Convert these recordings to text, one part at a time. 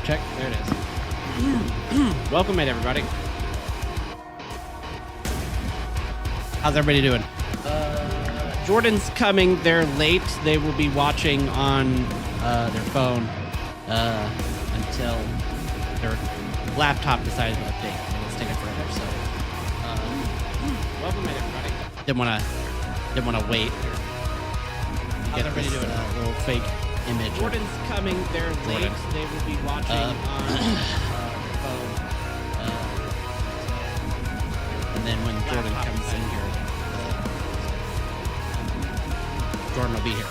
check. There it is. Welcome in, everybody. How's everybody doing? Jordan's coming. They're late. They will be watching on their phone until their laptop decides to update. It's taking forever. So, welcome in, everybody. Didn't wanna wait. How's everybody doing? Little fake image. Jordan's coming. They're late. They will be watching on their phone. And then when Jordan comes in here, Jordan will be here.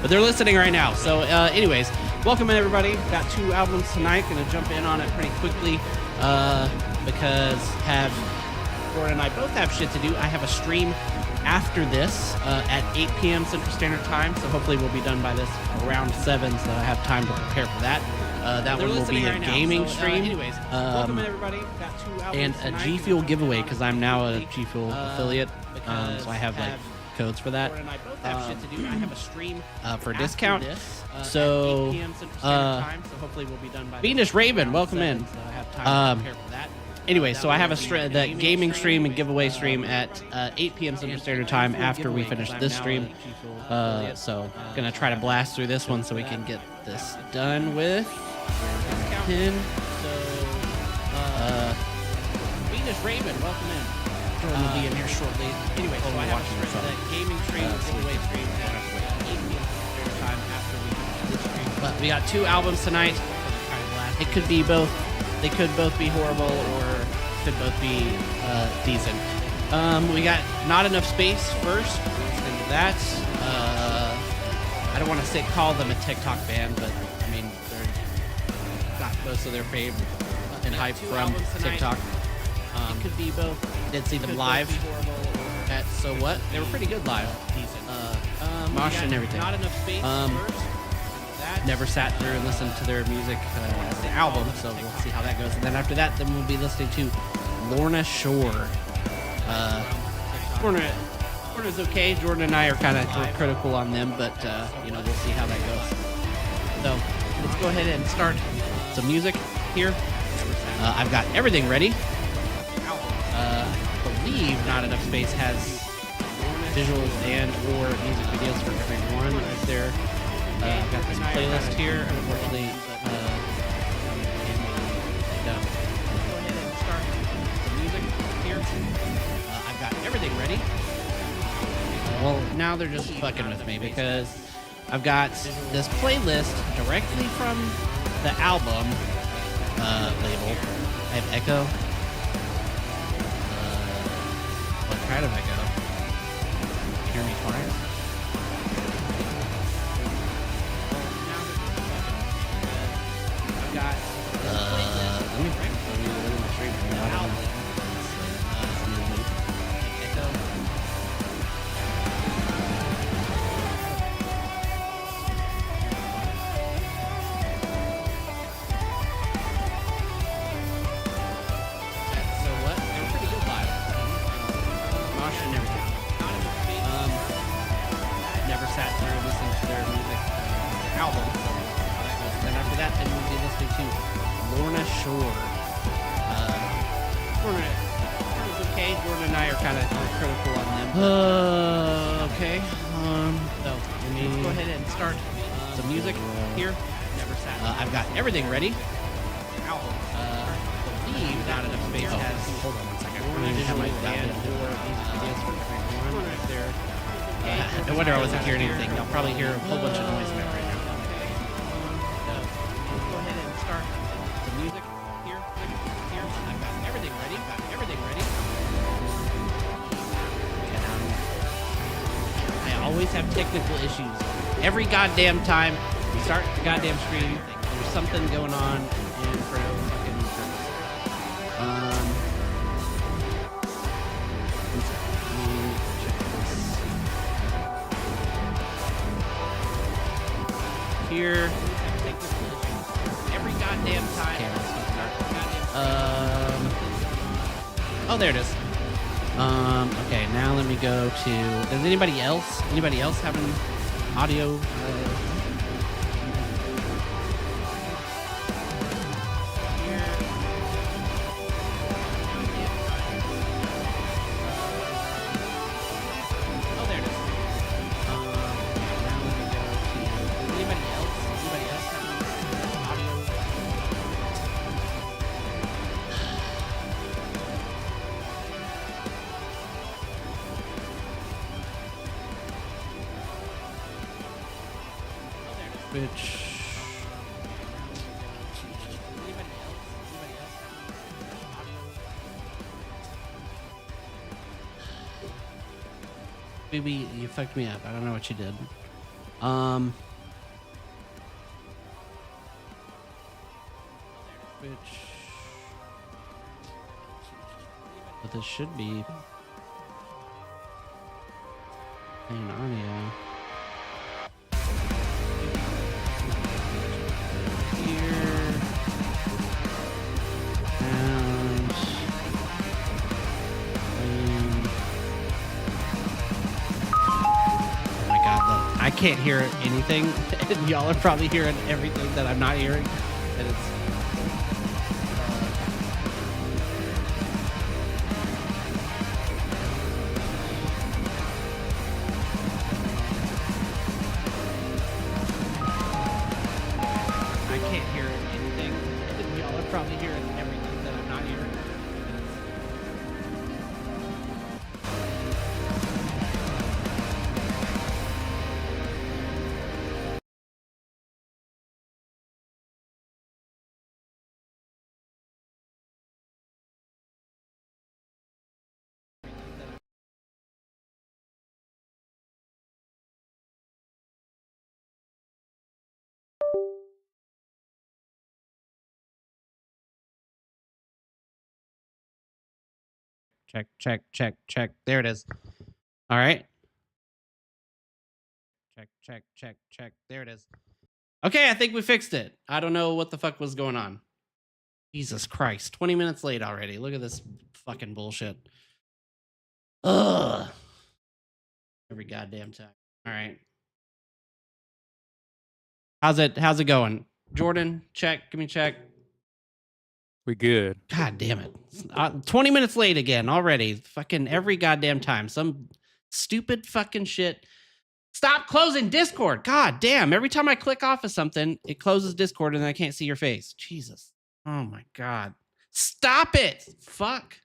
But they're listening right now. So anyways, welcome in, everybody. Got 2 albums tonight. Gonna jump in on it pretty quickly because Jordan and I both have shit to do. I have a stream after this at 8 p.m. Central Standard Time. So hopefully we'll be done by this around 7, so I have time to prepare for that. That one will be a gaming stream. Anyways, welcome in, everybody. Got 2 albums and a G Fuel giveaway because I'm now a G Fuel affiliate. So I have like codes for that. Jordan and I both have shit to do. I have a stream for a discount. So, 8 p.m. Central Standard Time. So hopefully we'll be done by Venus Raven, welcome 7, in. So I have time to prepare for that. Anyway, so I have that gaming stream and giveaway stream at 8 p.m. Central Standard Time after we finish this stream. So gonna try to blast through this one so we can get this done with. Pin. Venus Raven, welcome in. Jordan will be in here shortly. Anyway, so I have that gaming stream and giveaway stream at 8 p.m. Standard Time after we finish this stream. But we got 2 albums tonight. It could be both. They could both be horrible or could both be decent. We got Not Enough Space first. Let's into that. I don't want to call them a TikTok band, but I mean they're got most of their fame and hype from TikTok. It could be both. Did see them live at So What? They were pretty good live. Mosh and everything. Not Enough Space first. Never sat through and listened to their music as the album, so we'll see how that goes. And then after that, then we'll be listening to Lorna Shore. Lorna's okay. Jordan and I are kind of critical on them, but we'll see how that goes. So let's go ahead and start some music here. I've got everything ready. I believe Not Enough Space has visuals and or music videos for everyone right there. I've got this playlist here. Unfortunately, no. Go ahead and start the music here. I've got everything ready. Well, now they're just fucking with me because I've got this playlist directly from the album label. I have echo. What kind of echo? Hear me fine? Let me my stream from the album. Echo. So what? They were pretty good live. Mosh and everything. Never sat through and listened to their music album. So then after that, then we'll be listening to Lorna Shore. Jordan's okay. Jordan and I are kind of critical on them. Okay. So let's go ahead and start some music here. Never sat. I've got everything ready. Album. I believe Not Enough Space has. Hold on one second. Have my band or music videos for everyone right there. No wonder I wasn't hearing anything. I'll probably hear a whole bunch of noise in it right now. Go ahead and start the music here. I've got everything ready. I always have technical issues. Every goddamn time we start the goddamn stream, there's something going on and for no fucking purpose. One second. Let me check this. Here. Every goddamn time. Oh, there it is. Okay, now let me go to. Does anybody else having audio? Which maybe you fucked me up. I don't know what you did. Which, but this should be an audio. Here and oh my god, I can't hear anything, and y'all are probably hearing everything that I'm not hearing, and it's probably hearing everything that I'm not hearing. Check, check, check, check. There it is. All right. Check, check, check, check. There it is. Okay, I think we fixed it. I don't know what the fuck was going on. Jesus Christ. 20 minutes late already. Look at this fucking bullshit. Ugh. Every goddamn time. All right. How's it going? Jordan, check. Give me a check. We good. God damn it. 20 minutes late again already. Fucking every goddamn time. Some stupid fucking shit. Stop closing Discord. God damn. Every time I click off of something, it closes Discord and I can't see your face. Jesus. Oh my God. Stop it. Fuck.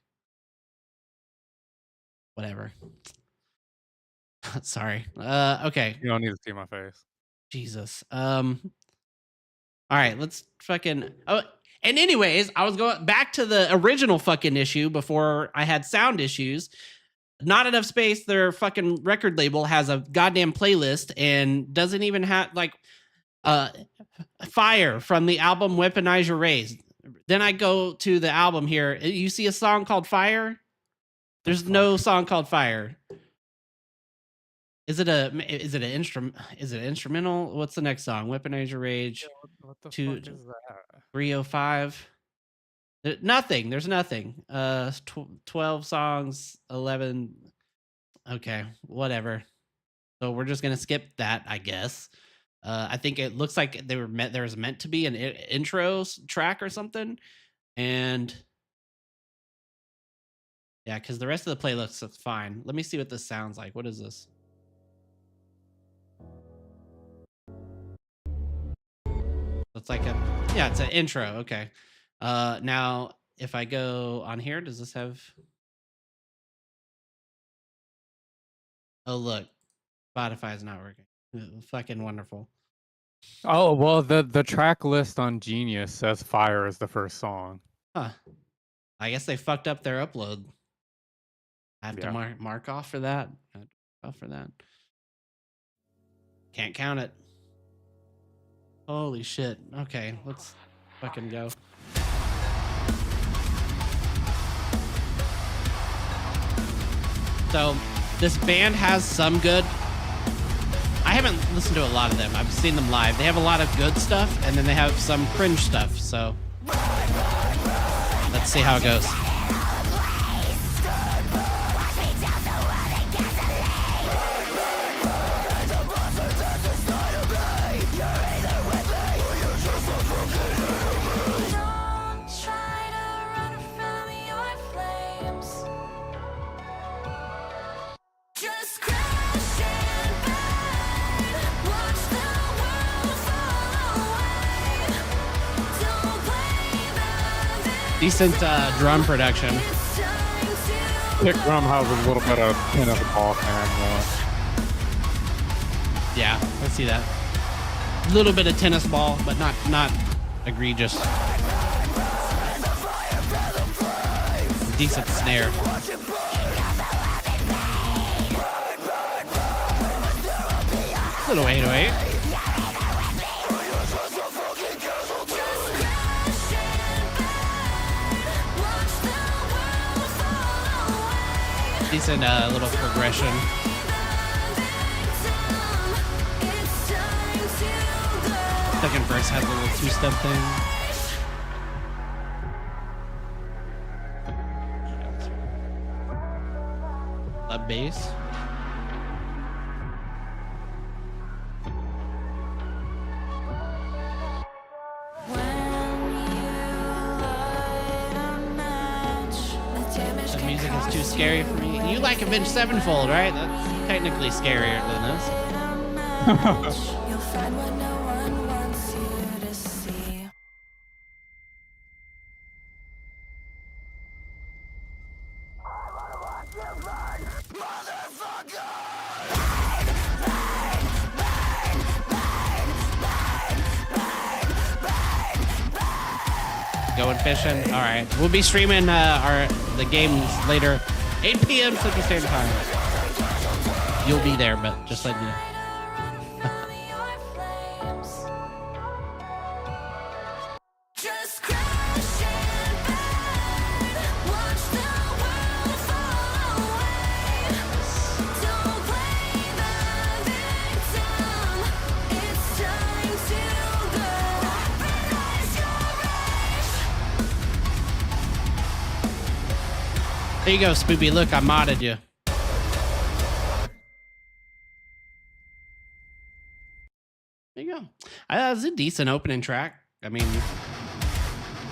Whatever. Sorry. Okay. You don't need to see my face. Jesus. All right, let's fucking and anyways, I was going back to the original fucking issue before I had sound issues. Not Enough Space, their fucking record label, has a goddamn playlist and doesn't even have like Fire from the album Weaponize Your Rays. Then I go to the album here. You see a song called Fire? There's no song called Fire. Is it an instrumental? What's the next song? Weaponize Your Rage. Yeah, what the fuck is that? 305. Nothing. There's nothing. 12 songs, 11. Okay, whatever. So we're just gonna skip that, I guess. I think it looks like there was meant to be an intro track or something, and yeah, because the rest of the playlist is fine. Let me see what this sounds like. What is this? It's like it's an intro. Okay. Now if I go on here, does this have? Oh, look, Spotify is not working. Fucking wonderful. Oh, well, the track list on Genius says Fire is the first song. Huh. I guess they fucked up their upload. I have to mark off for that. Can't count it. Holy shit. Okay, let's fucking go. So, this band has some good... I haven't listened to a lot of them. I've seen them live. They have a lot of good stuff, and then they have some cringe stuff, so... Let's see how it goes. Decent drum production. Kick drum has a little bit of pin of the ball can. Yeah, let's see that. little bit of tennis ball, but not egregious. Decent snare. Little 808. Decent little progression. Second verse has a little two-step thing. A bass. The music is too scary for me. You like Avenged Sevenfold, right? That's technically scarier than this. You'll find what no one wants you to see. Going fishing. All right, we'll be streaming the games later, 8 p.m. Central Standard Time. You'll be there, but just letting you know. Just crash and burn. Watch the world fall away. Don't play the victim. It's time to go. Weaponize your rage. There you go, Spoopy. Look, I modded you. There you go. That's a decent opening track. I mean,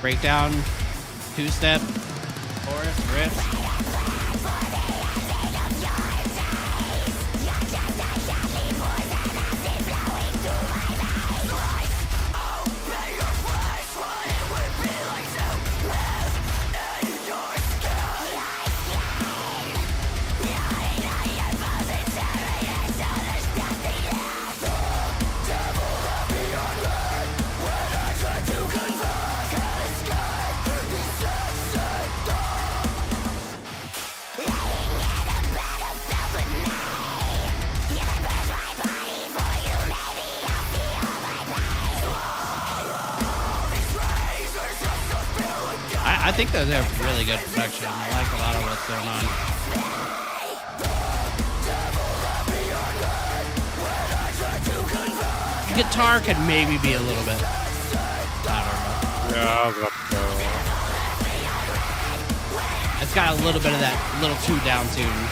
breakdown, two-step, chorus, riff. I think those have really good production. I like a lot of what's going on. Guitar could maybe be a little bit. I don't know. Yeah, I was about to go. It's got a little bit of that little too down tune.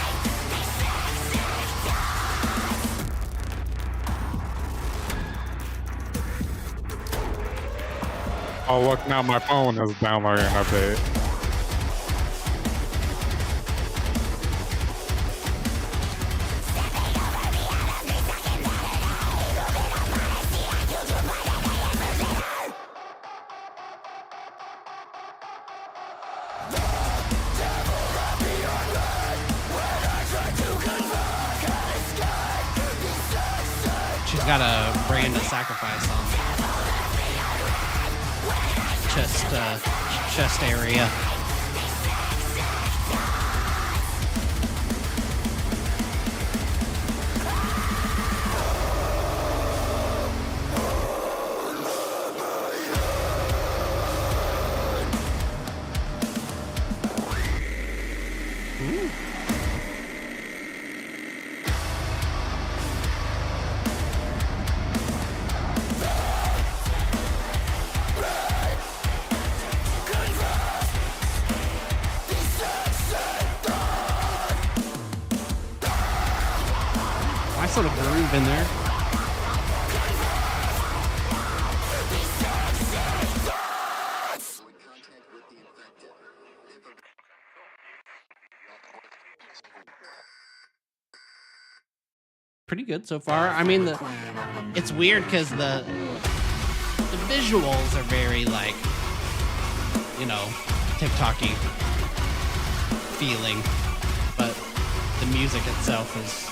Oh, look, now my phone is downloading an update. She's got a brand of sacrifice on chest area. Ooh. Nice little groove in there. Pretty good so far. I mean, it's weird because the visuals are very like, you know, TikTok-y feeling, but the music itself is.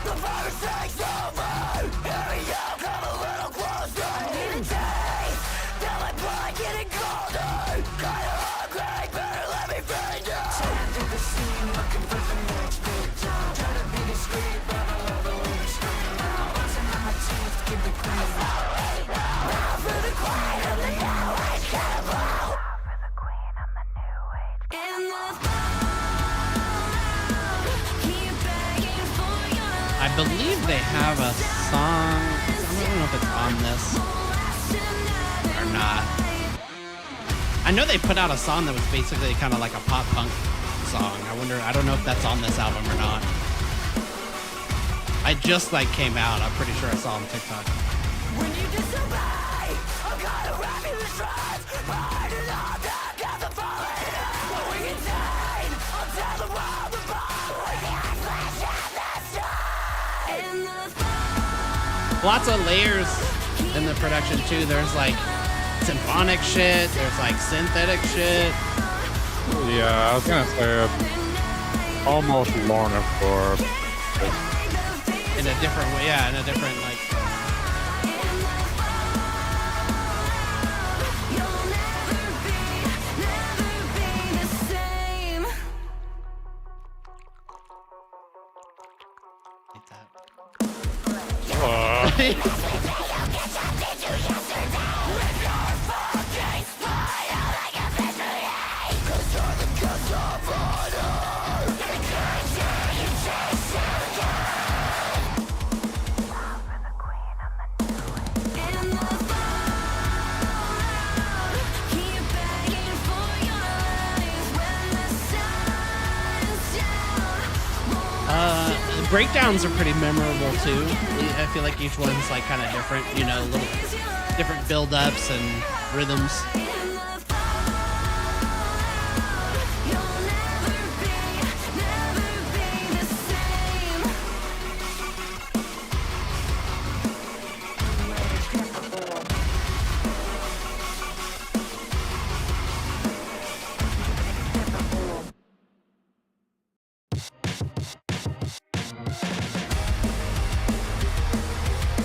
The virus takes over. believe they have a song. I don't know if it's on this or not. I know they put out a song that was basically kind of like a pop punk song. I don't know if that's on this album or not. I just like came out. I'm pretty sure I saw on TikTok. When you disobey, I'm gonna wrap you in shreds. Hide it all back as I'm falling. Going insane, I'll tell the world above. We can't flash at the sky. In the fall. Lots of layers in the production too. There's like symphonic shit. There's like synthetic shit. Yeah, I was gonna say almost Lorna Shore. In a different way, yeah, in a different like. The breakdowns are pretty memorable too. I feel like each one's like kind of different, you know, little different build-ups and rhythms.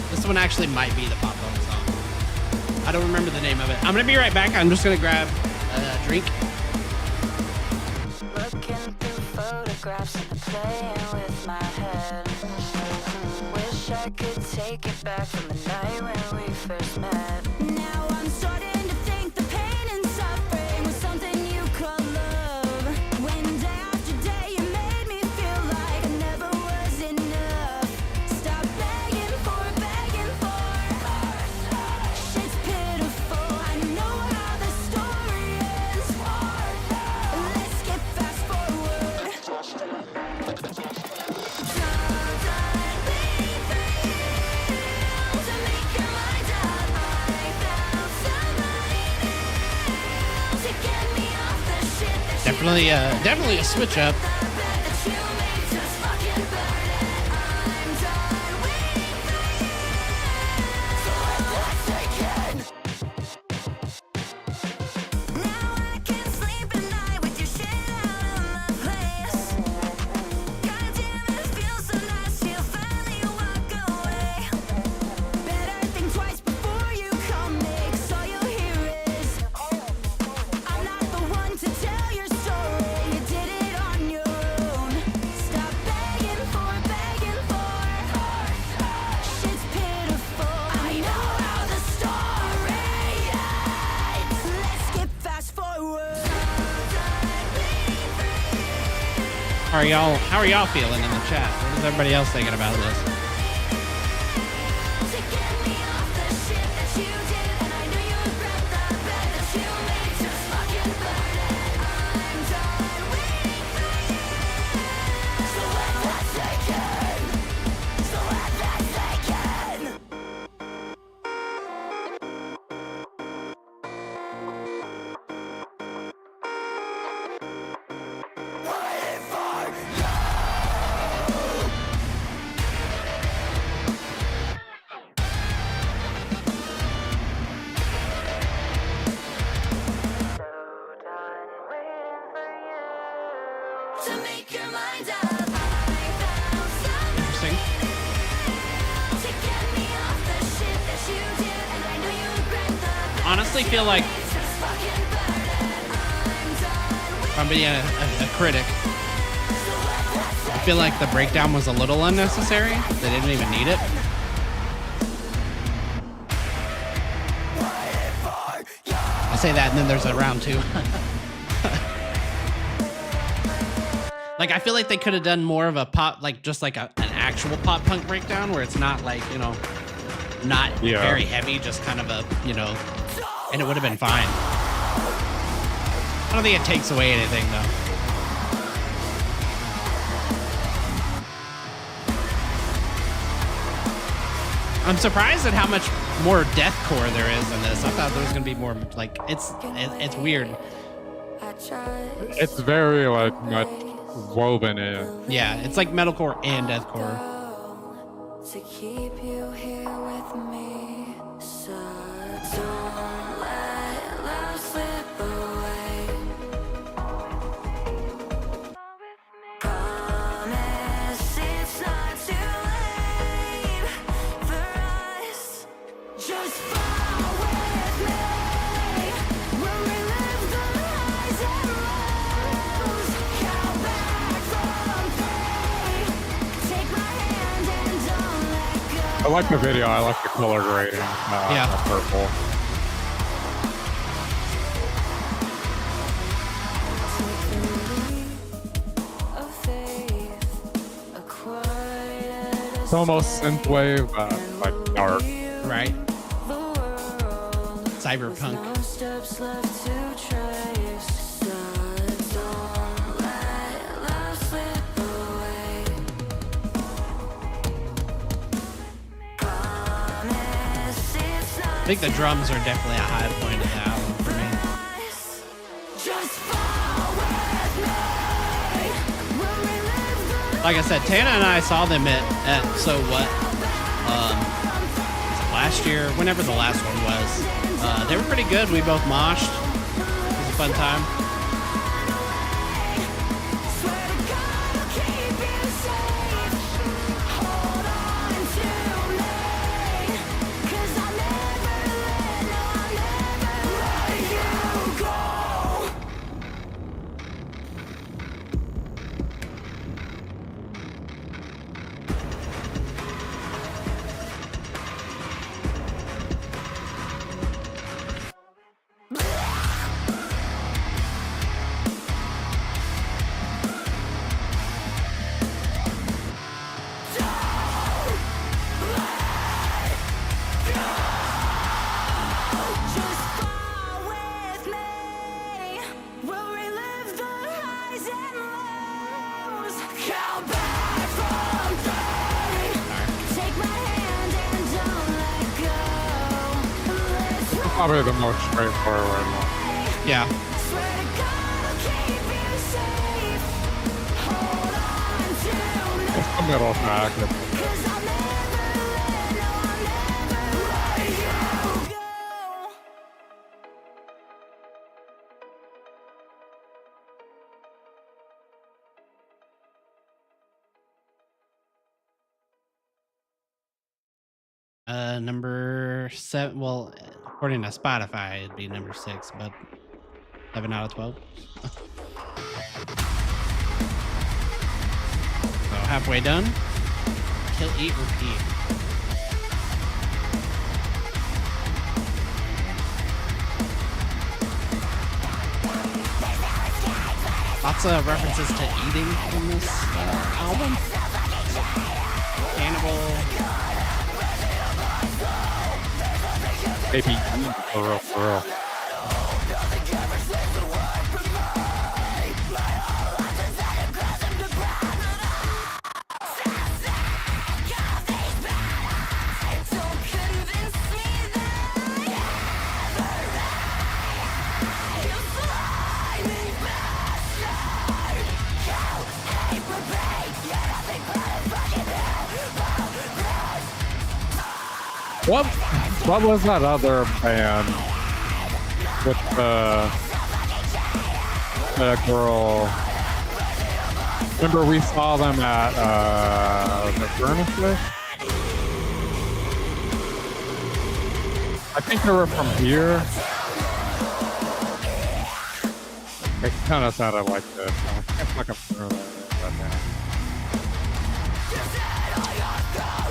This one actually might be the pop punk song. I don't remember the name of it. I'm gonna be right back. I'm just gonna grab a drink. Looking through photographs and playing with my head. Wish I could take it back from the night when we first met. Now I'm starting to think the pain and suffering was something you call love. When day after day you made me feel like I never was enough. Stop begging for shit's pitiful. I know how the story ends. Let's get fast forward. Sometimes we fail to make your mind up. I found somebody new to get me off the shit that Definitely a switch up. that you made just fucking burn it. I'm done waiting for you. So let's take it. Now I can sleep at night with your shit out of my place. Goddamn, it feels so nice till finally walk away. Better think twice before you come me, 'cause all you'll hear is I'm not the one to tell your story. You did it on your own. Stop begging for shit's pitiful. I know how the story ends. Let's get fast forward. How are y'all feeling in the chat? What is everybody else thinking about this? To get me off the shit that you did, and I know you regret the bed that you made. Just fucking burn it. I'm done waiting for you. So let that sink in. So let that sink in. Waiting for you. To make your mind up. I found somebody Interesting. to get me off the shit that you did, and I know you regret the Honestly, feel like just fucking burn it. I'm done if I'm being a critic, I feel like the breakdown was a little unnecessary. They didn't even need it. I say that, and then there's a round two. Like, I feel like they could have done more of a pop, like just like an actual pop punk breakdown where it's not like, you know, not very heavy, just kind of a, you know, and it would have been fine. I don't think it takes away anything though. I'm surprised at how much more deathcore there is in this. I thought there was gonna be more like it's weird. It's very like much woven in. Yeah, it's like metalcore and deathcore. To keep you here with me, so don't let love slip away. Promise it's not too late for us. Just fall with me. We'll relive the highs and lows. Count back from three. Take my hand and don't let go. I like the video. I like the color grading. Purple. Of faith, a quiet It's almost synthwave, like dark. Right? the world. Cyberpunk. No steps left to trace. So don't let love slip away. Promise it's not I think the drums are definitely a high point of the album for me. us. Just fall with me. We'll relive the Like I said, Tana and I saw them at So What? Last year, whenever the last one was. They were pretty good. We both moshed. It was a fun time. swear to God I'll keep you safe. Hold on to me, 'cause I'll never let you go. Just fall with me. We'll relive the highs and lows. Count back from three. Take my hand and don't let go. Let's run. Probably the most straightforward one. Yeah. Swear to God I'll keep you safe. Hold on to me, It's the middle track. 'cause I'll never let you go. Number 7. Well, according to Spotify, it'd be number 6, but 7 out of 12. So halfway done. Kill, eat, repeat. Lots of references to eating in this album. Cannibal. Maybe for real, for real. Don't convince me that you fly me bastard. Kill, hate, repeat. You're nothing but a fucking What was that other band with the girl? Remember we saw them at the Furnace? I think they were from here. It kind of sounded like this. I can't fucking remember that band.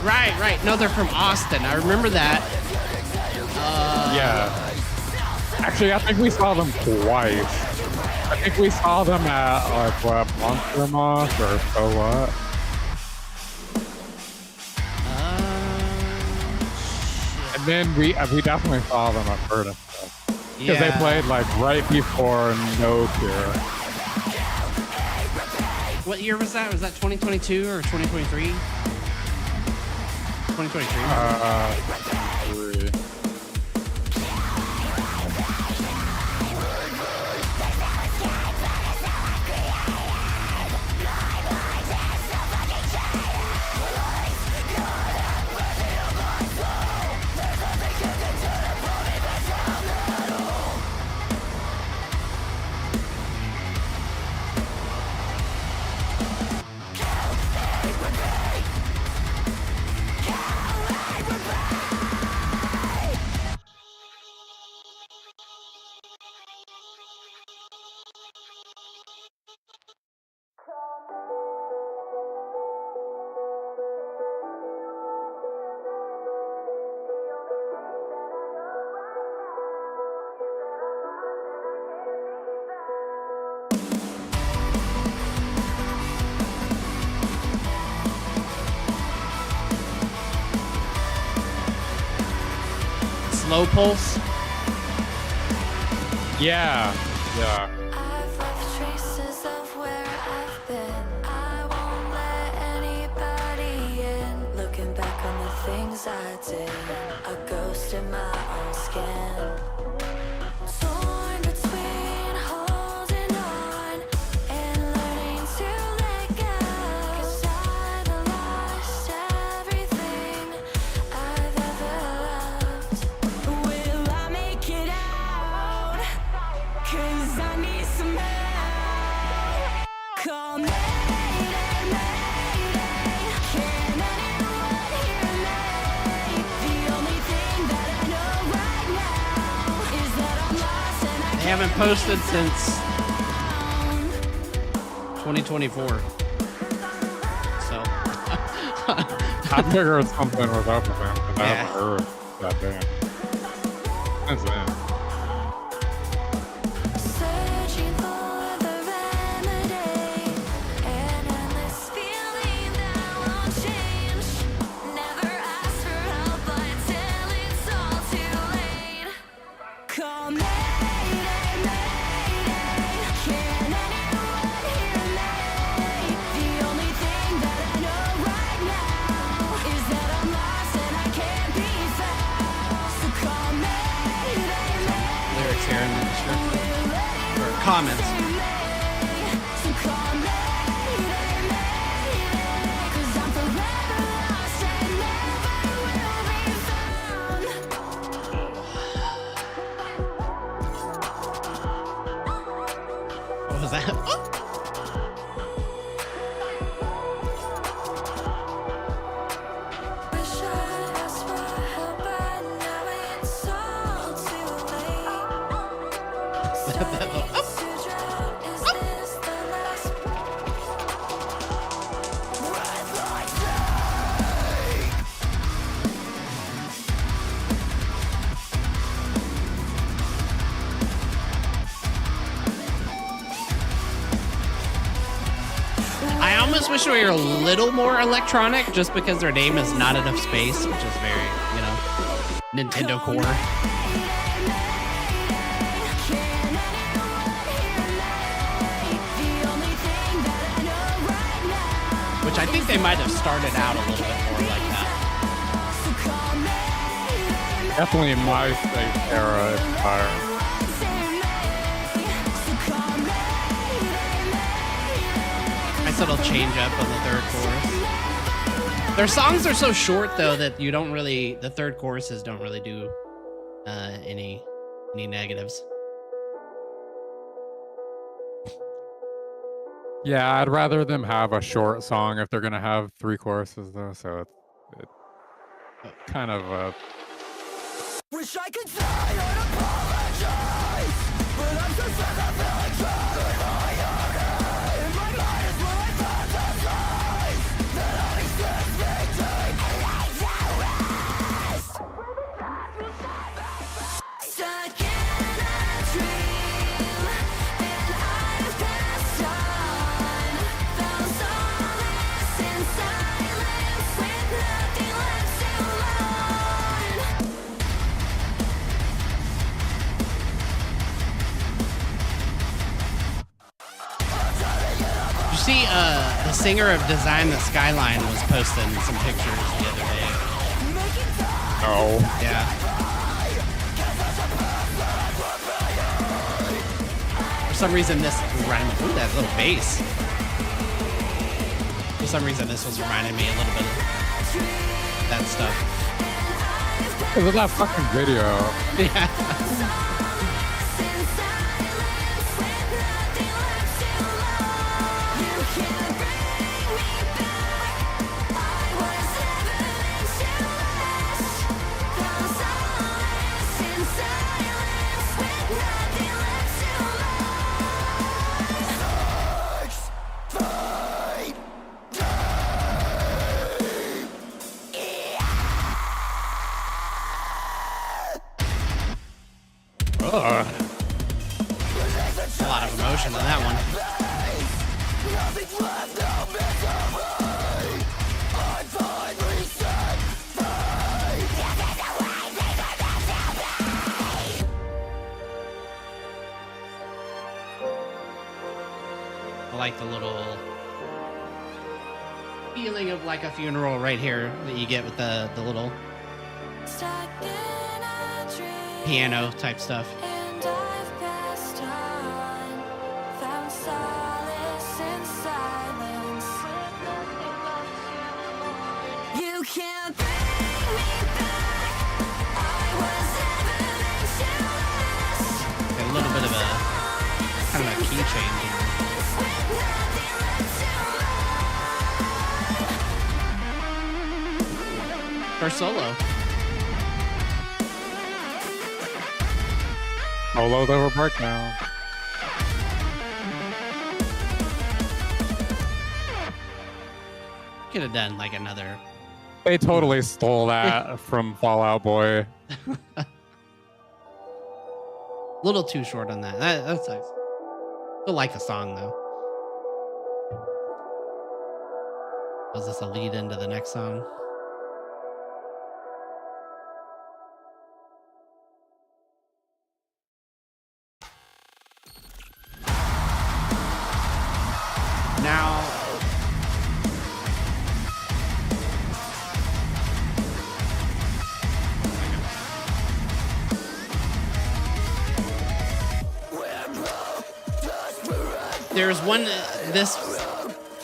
Right. No, they're from Austin. I remember that. Yeah. Actually, I think we saw them twice. I think we saw them at like what, Monster Moth or So What? then we definitely saw them at Burden because they played like right before No Cure. What year was that? Was that 2022 or 2023? 2023. Slow pulse. Yeah. I've left traces of where I've been. I won't let anybody in. Looking back on the things I did, a ghost in my own skin. Torn between holding on and learning to let go. 'Cause I've lost everything I've ever loved. Will I make it out? 'Cause I need some help. Call Mayday, Mayday. Can anyone hear me? The only thing that I know right now is that I'm lost and I They haven't posted since 2024. So I figured something was up with them because I haven't heard that band since then. searching for the remedy, an endless feeling that won't change. Never ask for help until it's all too late. Call Mayday, Mayday. Can anyone hear me? The only thing that I know right now is that I'm lost and I can't be found. So call Mayday, Mayday. lyrics here in the description or comments. So call Mayday, Mayday. 'Cause I'm forever lost and never will be found. What was that? Wish I asked for help, but now it's all too late. Starting to drown, is this the last breath I take? I almost wish we were a little more electronic just because their name is Not Enough Space, which is very, Nintendo core. Which I think they might have started out a little bit more like that. Definitely MySpace era inspired. I said it'll change up on the third chorus. Their songs are so short though that you don't really, the third choruses don't really do any negatives. Yeah, I'd rather them have a short song if they're gonna have 3 choruses though. So it's kind of Wish I could say I'd apologize, but I'm so sick of feeling trapped in my own head. In my mind is where I fantasize that only sends me deep stuck in a dream, and I've passed on. Found solace in silence with nothing left to learn. See, the singer of Design the Skyline was posting some pictures the other day. No. Yeah. For some reason, this reminded me. Ooh, that little bass. For some reason, this was reminding me a little bit of that stuff. Look at that fucking video. Yeah. A lot of emotion in that one. I like the little feeling of like a funeral right here that you get with the little piano type stuff. And I've passed on, found solace in silence. You can't bring me back. I was ever A little bit of a kind of a key change. First solo. Solo's over breakdown. Could have done like another. They totally stole that from Fallout Boy. Little too short on that. That's nice. Still like the song though. Was this a lead into the next song? Now, there's one.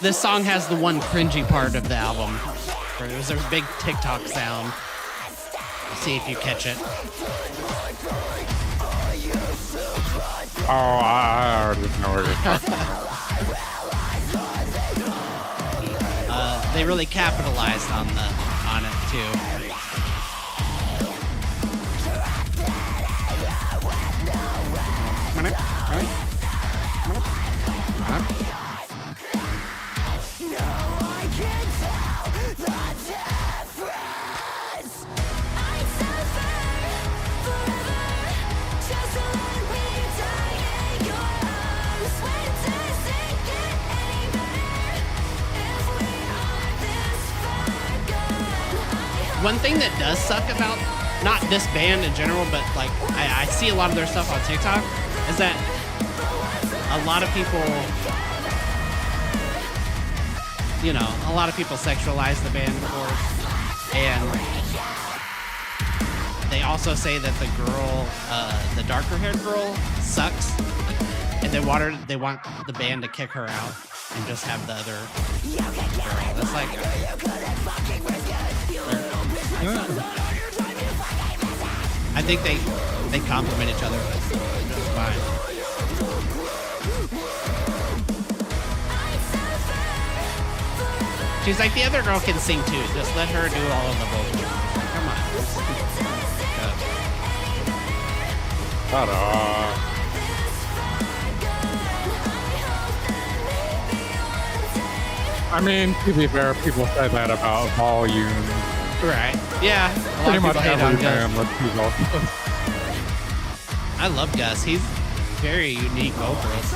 This song has the one cringy part of the album. Where there's a big TikTok sound. See if you catch it. Oh, I already know where you're talking about. They really capitalized on it too. One thing that does suck about not this band in general, but like I see a lot of their stuff on TikTok, is that a lot of people, you know, a lot of people sexualize the band, of course, and they also say that the girl, the darker-haired girl, sucks, and they want the band to kick her out and just have the other girl. That's like. I think they complement each other just fine. She's like, the other girl can sing too. Just let her do all of the vocals. Come on. Ta-da. I mean, to be fair, people say that about Volume. Right. Yeah. A lot Pretty of much people hate every on band Gus. with two vocals. I love Gus. He's very unique vocalist.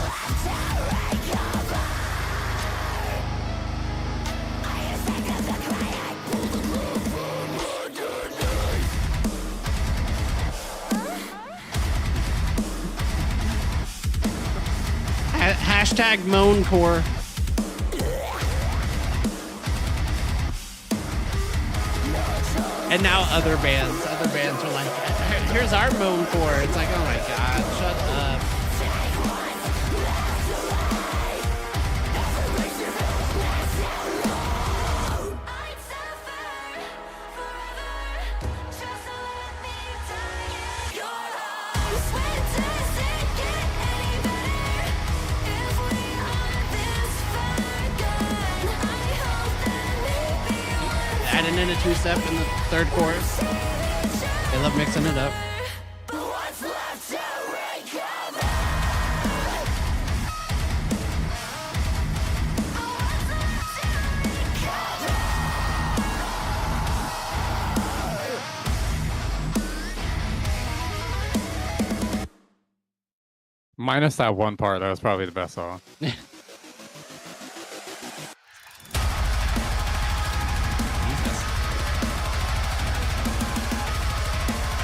Hashtag Moancore. And now other bands are like, here's our moan core. It's like, oh my God, shut up. Adding in a two-step in the third chorus. They love mixing it up. Minus that one part, that was probably the best song.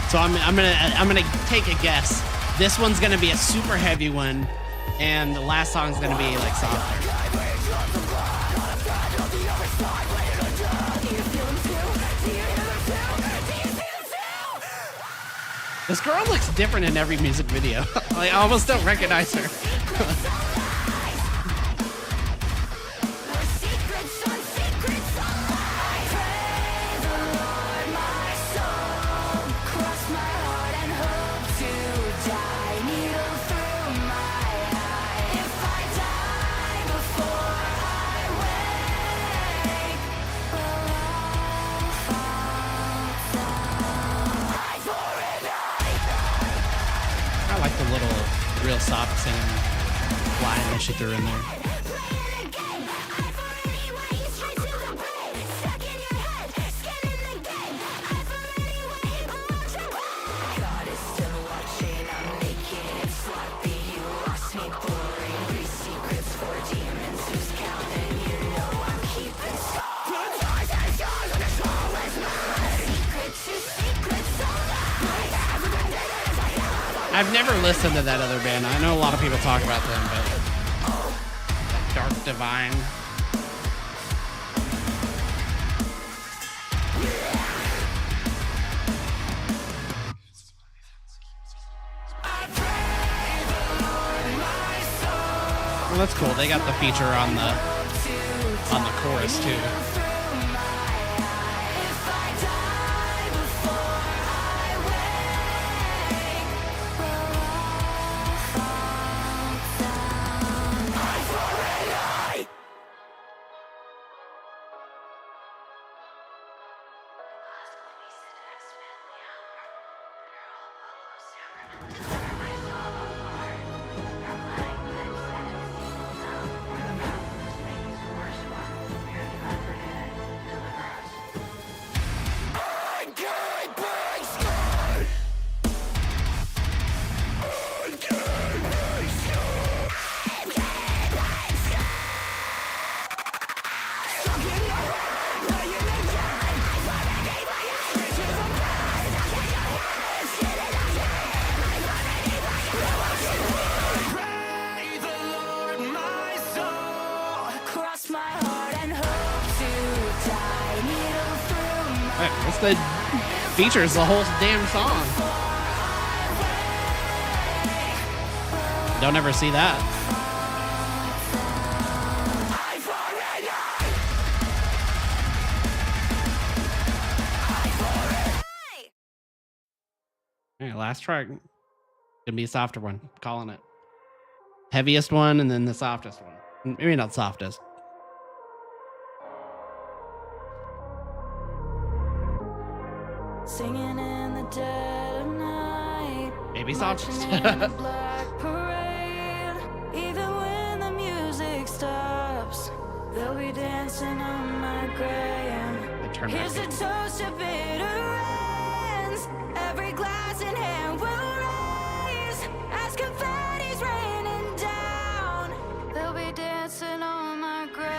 So I'm gonna take a guess. This one's gonna be a super heavy one, and the last song's gonna be like softer. This girl looks different in every music video. Like, I almost don't recognize her. Real soft singing line that she threw in there. I've never listened to that other band. I know a lot of people talk about them, but Dark Divine. Well, that's cool. They got the feature on the chorus too. What's the features the whole damn song? Don't ever see that. All right, last track. Gonna be a softer one. I'm calling it. Heaviest one and then the softest one. Maybe not softest. Singing in the dead of night. Maybe softest. Black parade. Even when the music stops, they'll be dancing on my grave. Here's a toast to bitter ends. Every glass in hand will raise as confetti's raining down. They'll be dancing on my grave.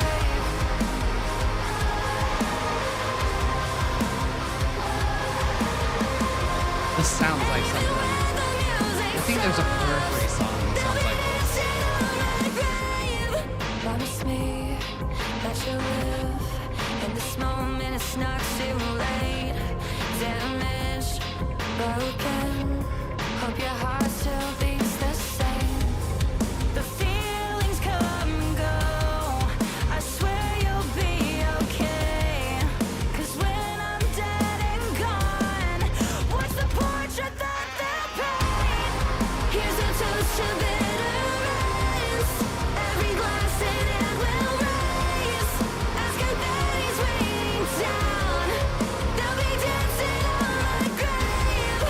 This sounds like something. I think there's a periphery song that sounds like this. Promise me that you'll live in this moment. It's not too late. damaged, broken. Hope your heart still beats the same. The feelings come and go. I swear you'll be okay. 'Cause when I'm dead and gone, what's the portrait that they'll paint? Here's a toast to bitter ends. Every glass in hand will raise as confetti's raining down. They'll be dancing on my grave.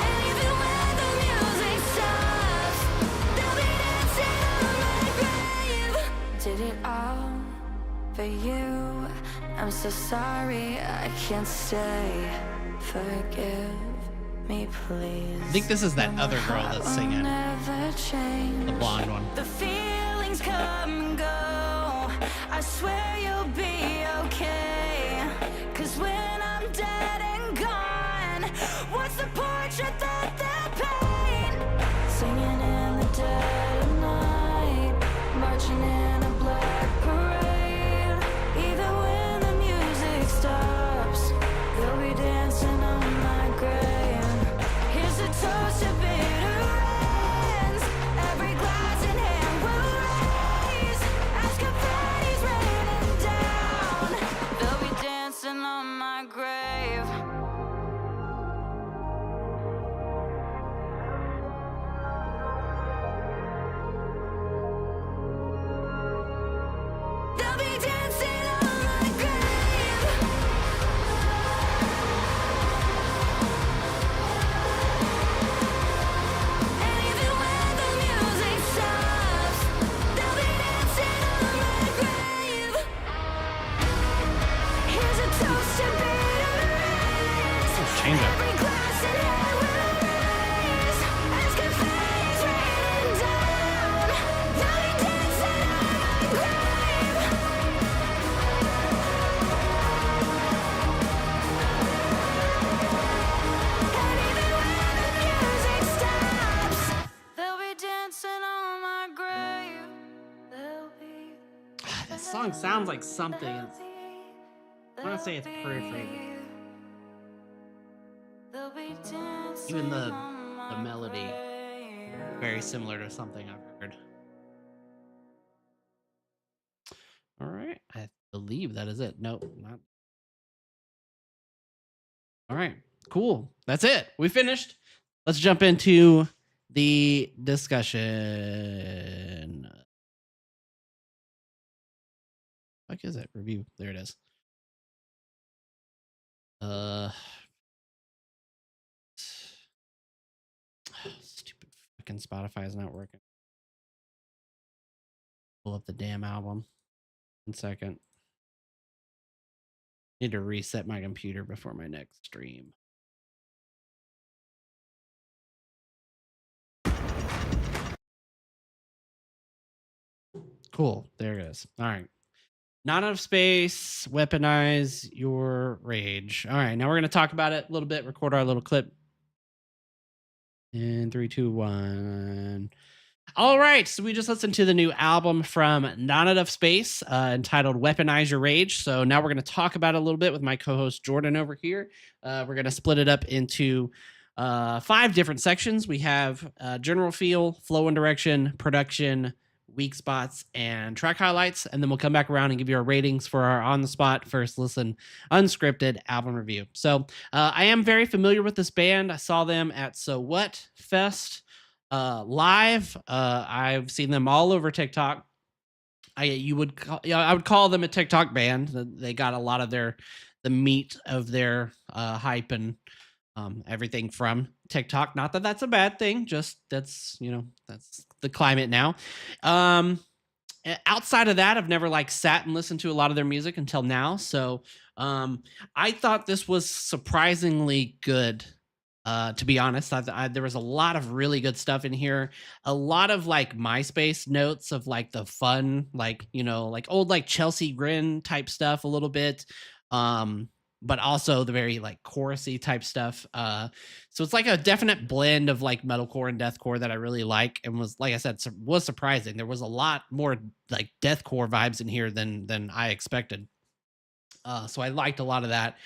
And even when the music stops, they'll be dancing on my grave. Did it all for you. I'm so sorry I can't stay. Forgive me, please. I think this is that other girl that's singing. Never change. The blonde one. The feelings come and go. I swear you'll be okay. 'Cause when I'm dead and gone, what's the portrait that they'll paint? Singing in the dead of night, marching in a black parade. Even when the music stops, they'll be dancing on my grave. Here's a toast to bitter ends. Every glass in hand will raise as confetti's raining down. They'll be dancing on my grave. They'll be dancing on my grave. And even when the music stops, they'll be dancing on my grave. Here's a toast to bitter ends. Change up. Every glass in hand will raise as confetti's raining down. They'll be dancing on my grave. And even when the music stops, they'll be dancing on my grave. They'll be. This song sounds like something. I want to say it's periphery. They'll be dancing Even the on my melody, grave. very similar to something I've heard. All right. I believe that is it. Nope, not. All right. Cool. That's it. We finished. Let's jump into the discussion. What is it? Review. There it is. Stupid fucking Spotify is not working. Pull up the damn album. 1 second. Need to reset my computer before my next stream. Cool. There it is. All right. Not enough space. Weaponize your rage. All right. Now we're going to talk about it a little bit. Record our little clip. In 3, 2, 1. All right. So we just listened to the new album from Not Enough Space entitled Weaponize Your Rage. So now we're going to talk about it a little bit with my co-host Jordan over here. We're going to split it up into 5 different sections. We have general feel, flow and direction, production, weak spots, and track highlights. And then we'll come back around and give you our ratings for our on-the-spot, first listen, unscripted album review. So I am very familiar with this band. I saw them at So What Fest live. I've seen them all over TikTok. I would call them a TikTok band. They got a lot of the meat of their hype and everything from TikTok. Not that that's a bad thing, just that's the climate now. Outside of that, I've never sat and listened to a lot of their music until now. So I thought this was surprisingly good. To be honest, there was a lot of really good stuff in here. A lot of MySpace notes of the fun, old Chelsea Grin type stuff a little bit. but also the very like chorusy type stuff. So it's like a definite blend of like metalcore and deathcore that I really like, and was like I said, was surprising. There was a lot more like deathcore vibes in here than I expected. So I liked a lot of that.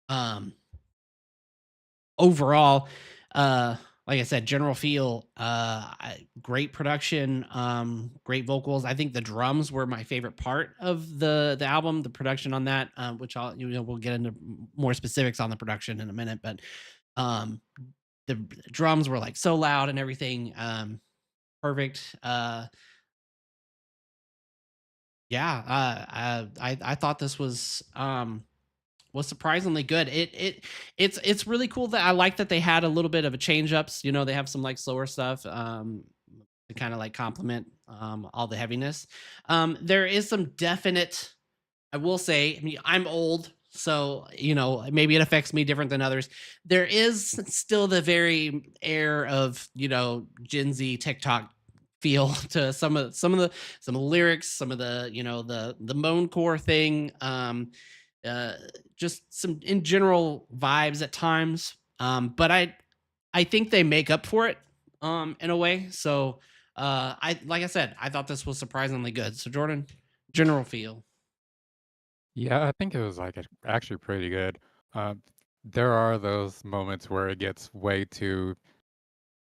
Um, Overall, like I said, general feel, great production, great vocals. I think the drums were my favorite part of the album, the production on that, which we'll get into more specifics on the production in a minute, but um, the drums were like so loud and everything. Perfect. Yeah, I thought this was surprisingly good. It's really cool that I like that they had a little bit of a change ups. They have some like slower stuff to kind of like complement all the heaviness. There is some definite. I will say, I mean, I'm old, so maybe it affects me different than others. There is still the very air of Gen Z TikTok feel to some of the lyrics, some of the moan core thing. Uh, just some in general vibes at times. But I think they make up for it in a way. So I like I said, I thought this was surprisingly good. So Jordan, general feel. Yeah, I think it was like actually pretty good. Uh, there are those moments where it gets way too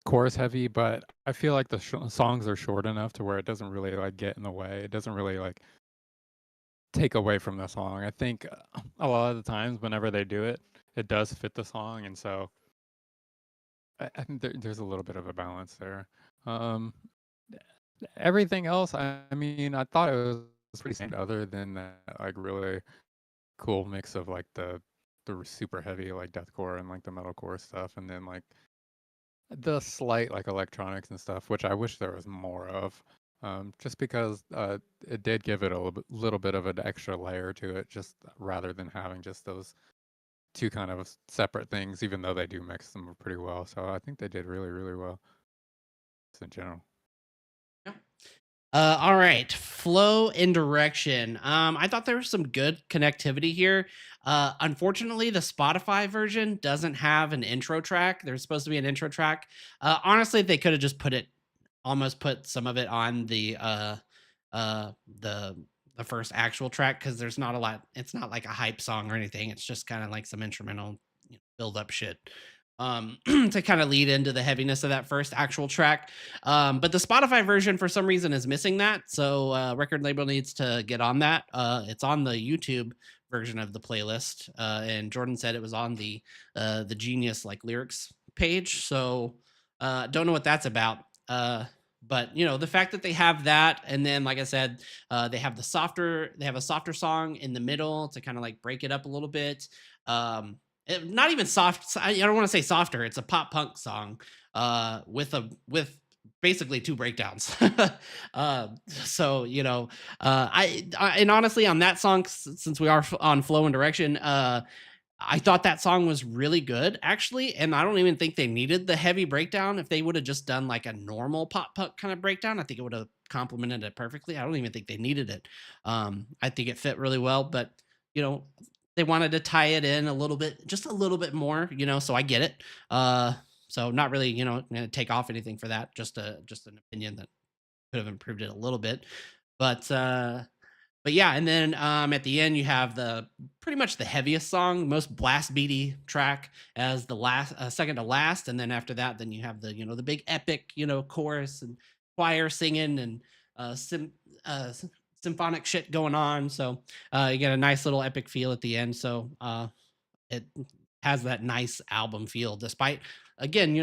chorus heavy, but I feel like the songs are short enough to where it doesn't really like get in the way. It doesn't really like take away from the song. I think a lot of the times whenever they do it, it does fit the song, and so I think there's a little bit of a balance there. Um, Everything else, I mean, I thought it was pretty same other than that like really cool mix of like the super heavy like deathcore and like the metalcore stuff, and then like the slight like electronics and stuff, which I wish there was more of. Just because it did give it a little bit of an extra layer to it, just rather than having just those two kind of separate things, even though they do mix them pretty well. So I think they did really, really well just in general. All right, flow and direction. I thought there was some good connectivity here. Unfortunately, the Spotify version doesn't have an intro track. There's supposed to be an intro track. Honestly, they could have just almost put some of it on uh, the the first actual track because there's not a lot. It's not like a hype song or anything. It's just kind of like some instrumental build up shit to kind of lead into the heaviness of that first actual track. But the Spotify version, for some reason, is missing that. So record label needs to get on that. It's on the YouTube version of the playlist, and Jordan said it was on the Genius like lyrics page. So don't know what that's about. But the fact that they have that, and then like I said, they have they have a softer song in the middle to kind of like break it up a little bit. Not even soft. I don't want to say softer. It's a pop punk song with basically two breakdowns. So and honestly on that song, since we are on flow and direction, I thought that song was really good actually, and I don't even think they needed the heavy breakdown. If they would have just done like a normal pop punk kind of breakdown, I think it would have complemented it perfectly. I don't even think they needed it. I think it fit really well, but you know, they wanted to tie it in a little bit, just a little bit more, so I get it. So not really, gonna take off anything for that. Just an opinion that could have improved it a little bit. But yeah, and then at the end you have the pretty much the heaviest song, most blast beaty track as the last second to last, and then after that, then you have the big epic chorus and choir singing and symphonic shit going on. So you get a nice little epic feel at the end. So it has that nice album feel, despite again,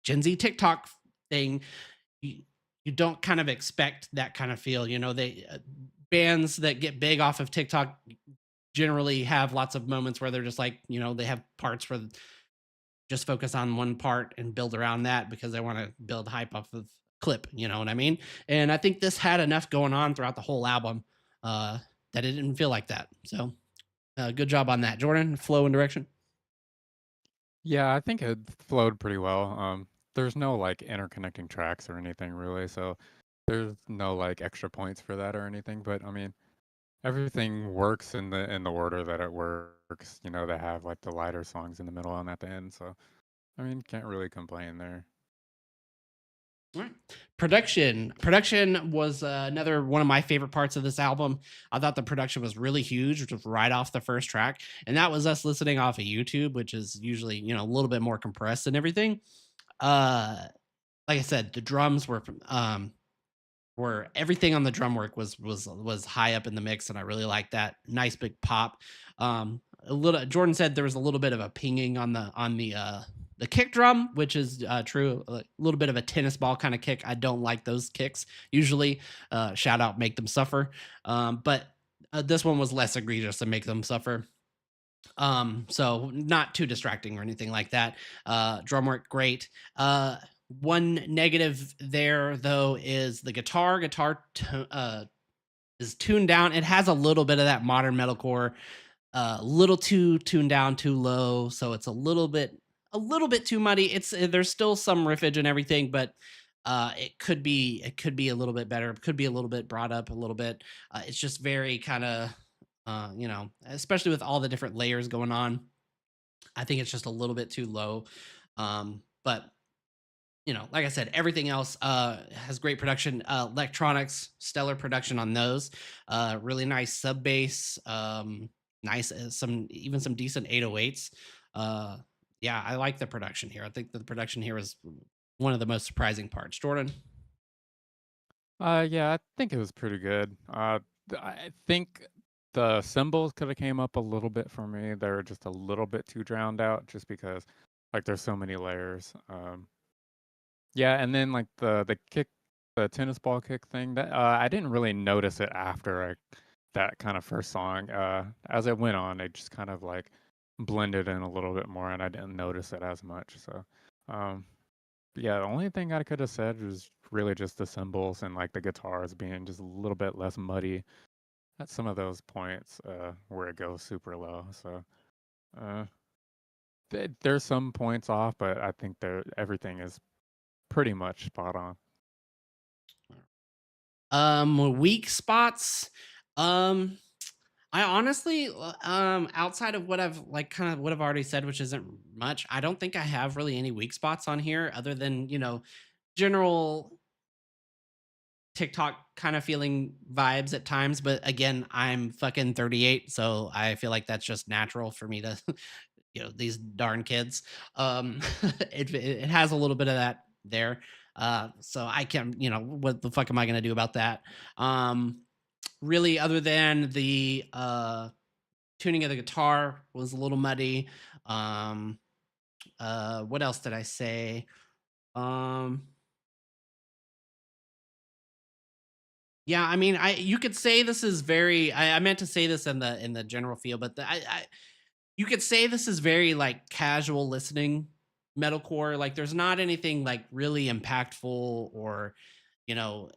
Gen Z TikTok thing. You, you don't kind of expect that kind of feel. They bands that get big off of TikTok generally have lots of moments where they're just like, they have parts where just focus on one part and build around that because they want to build hype off of clip. You know what I mean? And I think this had enough going on throughout the whole album that it didn't feel like that. So good job on that, Jordan. Flow and direction. Yeah, I think it flowed pretty well. There's no like interconnecting tracks or anything really, so there's no like extra points for that or anything. But I mean, everything works in the order that it works. You know, they have like the lighter songs in the middle and at the end. So I mean, can't really complain there. All right. Production was another one of my favorite parts of this album. I thought the production was really huge, which was right off the first track, and that was us listening off of YouTube, which is usually a little bit more compressed and everything. Uh, like I said, the drums were everything on the drum work was high up in the mix, and I really liked that. Nice big pop. A little. Jordan said there was a little bit of a pinging on the kick drum, which is true. A little bit of a tennis ball kind of kick. I don't like those kicks usually. Shout out, make them suffer. But this one was less egregious and make them suffer. So not too distracting or anything like that. Drum work great. One negative there though is the guitar is tuned down. It has a little bit of that modern metalcore, a little too tuned down, too low, so it's a little bit too muddy. It's there's still some riffage and everything, but it could be a little bit better. It could be a little bit brought up a little bit. It's just very kind of especially with all the different layers going on. I think it's just a little bit too low. But like I said, everything else has great production. Electronics, stellar production on those. Really nice sub bass. Nice, some decent 808s. Yeah, I like the production here. I think the production here is one of the most surprising parts. Jordan. Yeah, I think it was pretty good. I think the cymbals could have came up a little bit for me. They were just a little bit too drowned out, just because like there's so many layers. Yeah, and then like the kick, the tennis ball kick thing, that I didn't really notice it after that kind of first song. As it went on, it just kind of like blended in a little bit more, and I didn't notice it as much. So, um, yeah, the only thing I could have said was really just the cymbals and like the guitars being just a little bit less muddy at some of those points where it goes super low. So, uh, there's some points off, but I think everything is pretty much spot on. Weak spots. Um, I honestly, outside of what I've like kind of what I've already said, which isn't much, I don't think I have really any weak spots on here other than, general TikTok kind of feeling vibes at times. But again, I'm fucking 38, so I feel like that's just natural for me to, these darn kids. Um, it has a little bit of that there. So I can, what the fuck am I gonna do about that? Really, other than the tuning of the guitar was a little muddy. Um, what else did I say? Um, yeah, I mean, you could say this is very. I meant to say this in the general feel, but you could say this is very like casual listening metalcore. Like, there's not anything like really impactful or, you know,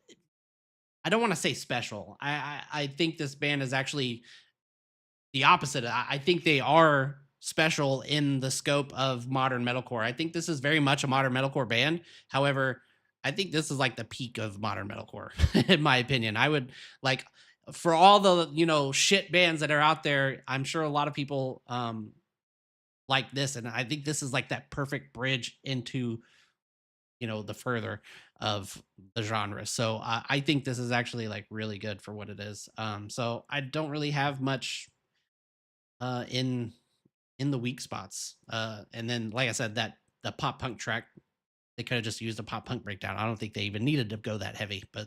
I don't want to say special. I think this band is actually the opposite. I think they are special in the scope of modern metalcore. I think this is very much a modern metalcore band. However, I think this is like the peak of modern metalcore, in my opinion. I would like for all the shit bands that are out there. I'm sure a lot of people like this, and I think this is like that perfect bridge into the further of the genre. So I think this is actually like really good for what it is. So I don't really have much in the weak spots. And then, like I said, that the pop punk track, they could have just used a pop punk breakdown. I don't think they even needed to go that heavy. But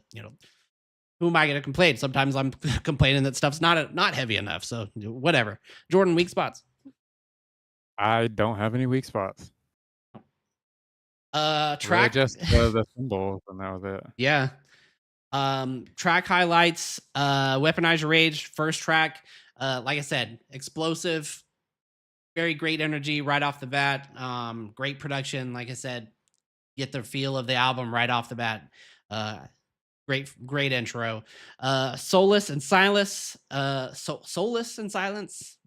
who am I going to complain? Sometimes I'm complaining that stuff's not heavy enough. So whatever. Jordan, weak spots. I don't have any weak spots. Really Track. just the symbols, and that was it. Yeah. Track highlights. Weaponize Your Rage, first track. Like I said, explosive, very great energy right off the bat. Great production. Like I said, get the feel of the album right off the bat. Great intro. Solace and Silence. Solace and Silence.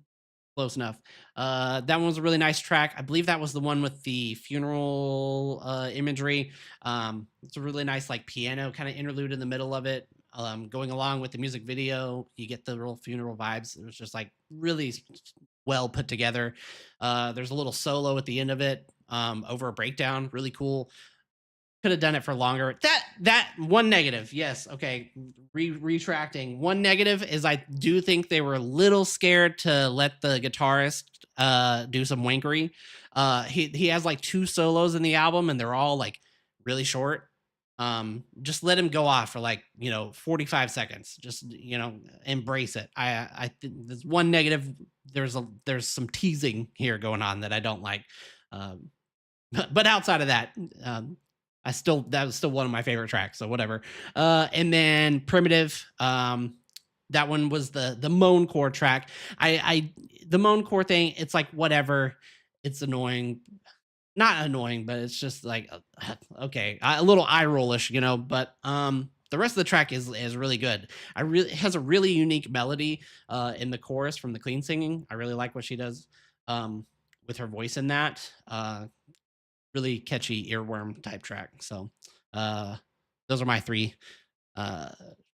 Close enough. That one was a really nice track. I believe that was the one with the funeral imagery. It's a really nice like piano kind of interlude in the middle of it. going along with the music video. You get the real funeral vibes. It was just like really well put together. There's a little solo at the end of it, over a breakdown. Really cool. Could have done it for longer. That one negative, yes, okay. Retracting. One negative is I do think they were a little scared to let the guitarist do some wankery. He has like 2 solos in the album, and they're all like really short. Just let him go off for like 45 seconds. Just embrace it. I think there's one negative. There's some teasing here going on that I don't like. But outside of that, that was still one of my favorite tracks. So whatever. And then Primitive. That one was the moan core track. The moan core thing. It's like whatever. It's annoying. Not annoying, but it's just like okay, a little eye rollish, But the rest of the track is really good. It has a really unique melody in the chorus from the clean singing. I really like what she does with her voice in that. Really catchy earworm type track. So those are my 3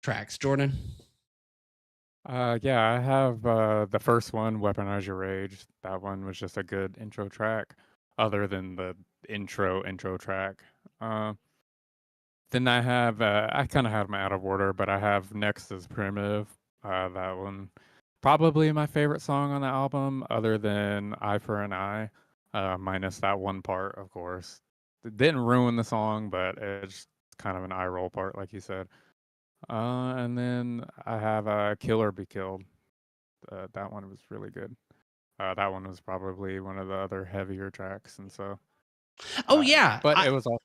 tracks. Jordan? Yeah, I have the first one, Weaponize Your Rage. That one was just a good intro track, other than the intro track. Then I have, I kind of had them out of order, but I have Next is Primitive. That one, probably my favorite song on the album, other than Eye for an Eye, minus that one part, of course. It didn't ruin the song, but it's kind of an eye roll part, like you said. And then I have Kill or Be Killed. That one was really good. That one was probably one of the other heavier tracks, and so. Oh yeah, but it was also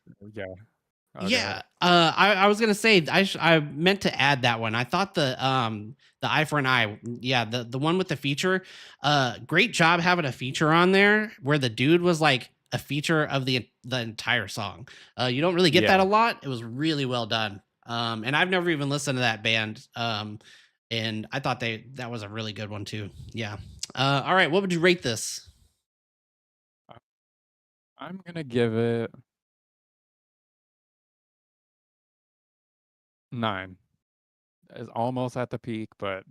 Oh, yeah. I was gonna say I meant to add that one. I thought the Eye for an Eye, yeah, the one with the feature. Great job having a feature on there where the dude was like a feature of the entire song. You don't really get that a lot. It was really well done. And I've never even listened to that band. And I thought that was a really good one too. Yeah. All right, what would you rate this? I'm gonna give it 9. It's almost at the peak, but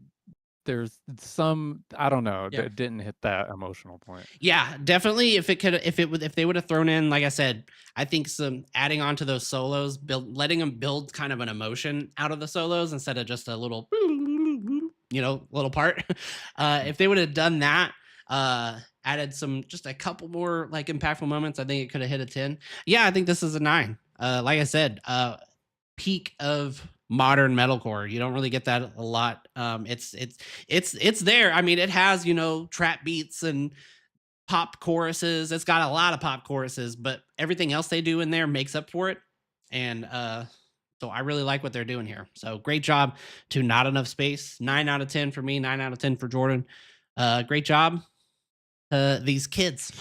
there's some, I don't know, Yeah. that didn't hit that emotional point. Yeah, definitely. If they would have thrown in, like I said, I think some adding on to those solos, letting them build kind of an emotion out of the solos instead of just a little, little part. If they would have done that, added just a couple more like impactful moments, I think it could have hit a 10. Yeah, I think this is a 9. Like I said, peak of modern metalcore. You don't really get that a lot. It's there. I mean, it has trap beats and pop choruses. It's got a lot of pop choruses, but everything else they do in there makes up for it. And so I really like what they're doing here. So great job to Not Enough Space. 9 out of 10 for me. 9 out of 10 for Jordan. Great job, these kids.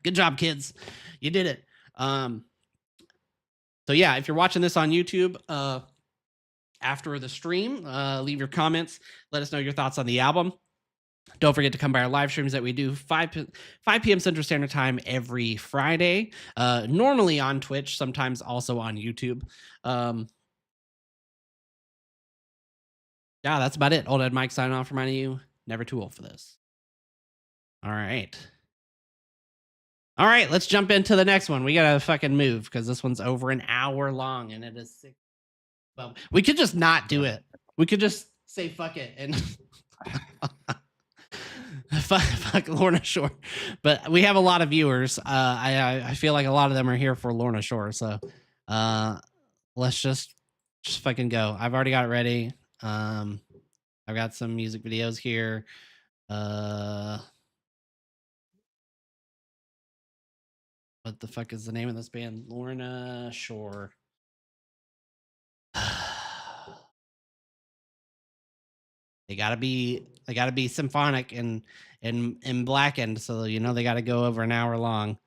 Good job, kids. You did it. So yeah, if you're watching this on YouTube, after the stream, leave your comments. Let us know your thoughts on the album. Don't forget to come by our live streams that we do 5 p.m. Central Standard Time every Friday. Normally on Twitch, sometimes also on YouTube. Yeah, that's about it. Old Ed Mike signing off, reminding you, never too old for this. All right. All right, let's jump into the next one. We gotta fucking move because this one's over an hour long and it is 6. Well, we could just not do it. We could just say fuck it and fuck Lorna Shore. But we have a lot of viewers. I feel like a lot of them are here for Lorna Shore. So let's just fucking go. I've already got it ready. I've got some music videos here. What the fuck is the name of this band? Lorna Shore. They gotta be symphonic and blackened, so they gotta go over an hour long.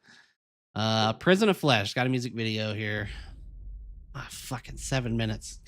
Prison of Flesh got a music video here. Fucking 7 minutes.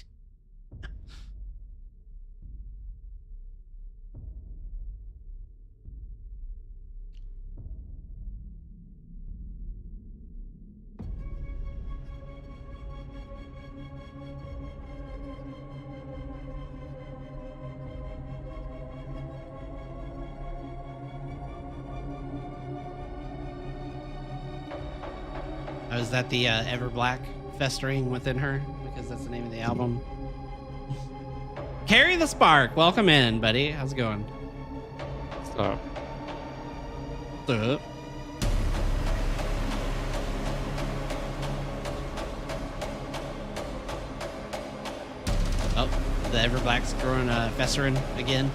Oh, is that the Ever Black festering within her? Because that's the name of the album. Carry the Spark. Welcome in, buddy. How's it going? What's up? What's up? Oh, the Ever Black's growing festering again.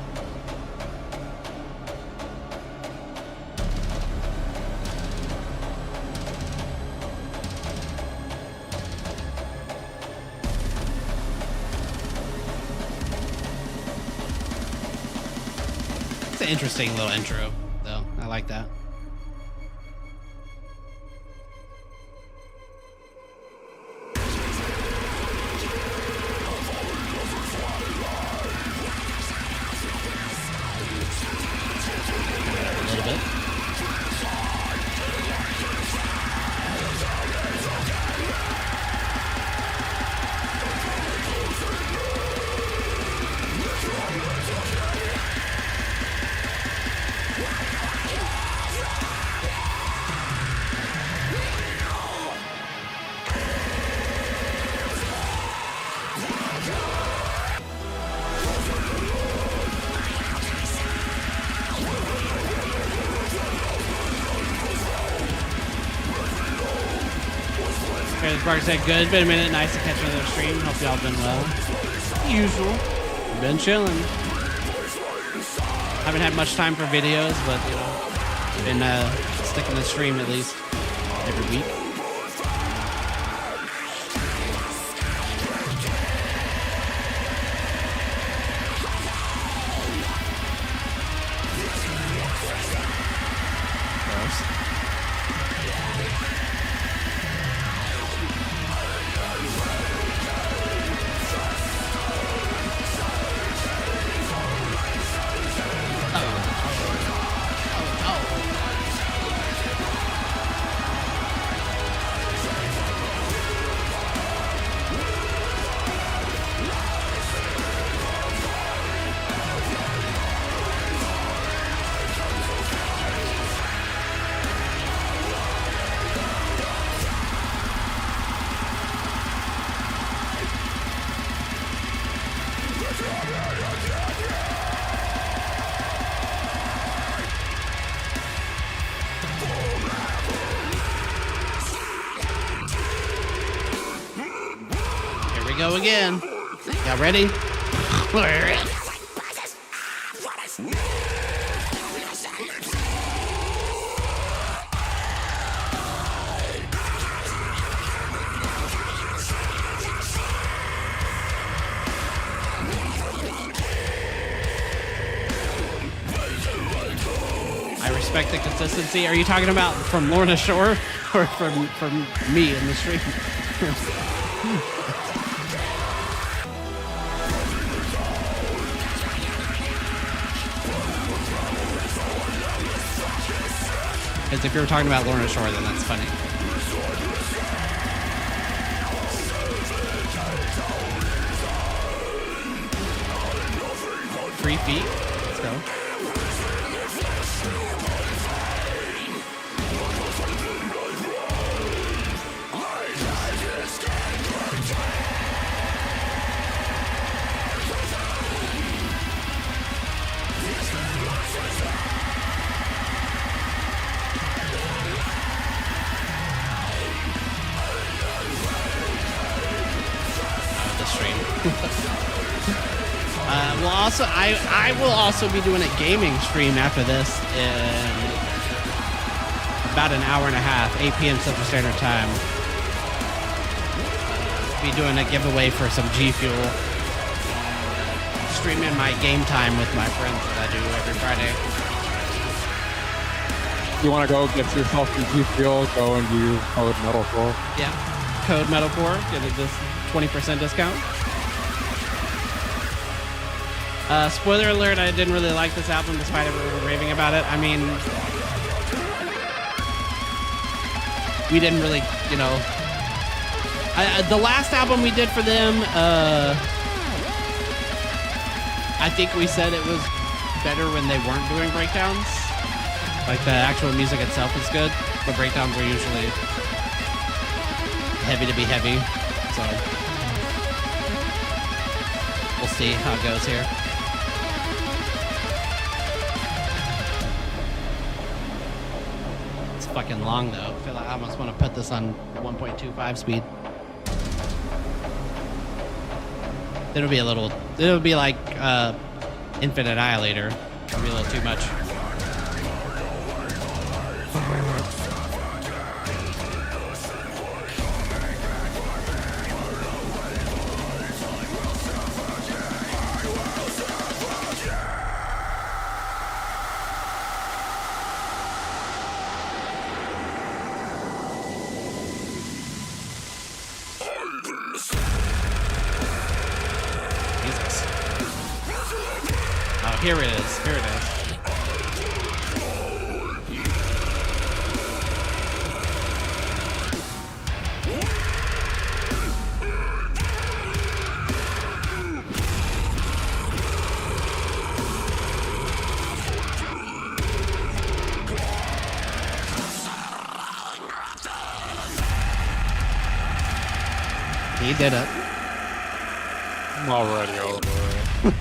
It's an interesting little intro, though. I like that. A little bit. Chris Parker said, good. Been a minute. Nice to catch another stream. Hope y'all been well. Usual. Been chilling. Haven't had much time for videos, but, you know, been sticking to stream at least every week. Go again. Y'all ready? I respect the consistency. Are you talking about from Lorna Shore or from me in the stream? Because if you were talking about Lorna Shore, then that's funny. 3 feet. Let's go. We'll also, I will also be doing a gaming stream after this in about an hour and a half, 8 p.m. Central Standard Time. Be doing a giveaway for some G Fuel. Streaming my game time with my friends that I do every Friday. You want to go get yourself some G Fuel, go and use code Metalcore. Yeah, code Metalcore, get a 20% discount. Spoiler alert, I didn't really like this album despite everyone raving about it. I mean, we didn't really, you know... the last album we did for them, I think we said it was better when they weren't doing breakdowns. Like, the actual music itself is good, but breakdowns were usually heavy to be heavy. So we'll see how it goes here. It's fucking long though. I feel like I almost want to put this on 1.25 speed. It'll be a little, it'll be like Infinite Annihilator. It'll be a little too much. Here it is. Here it is. He did it. I'm already over it.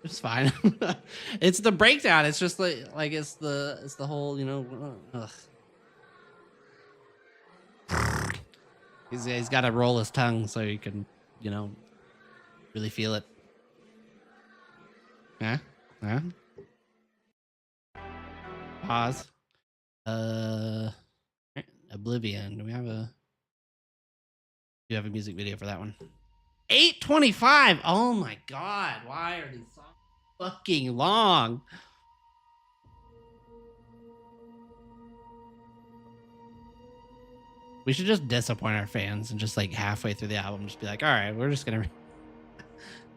It's fine. It's the breakdown. It's just like it's the whole, you know. He's got to roll his tongue so you can, you know, really feel it. Yeah. Yeah. Pause. Oblivion. Do we have a? Do you have a music video for that one? 8:25. Oh my god! Why are these songs fucking long? We should just disappoint our fans and just like halfway through the album, just be like, "All right, we're just gonna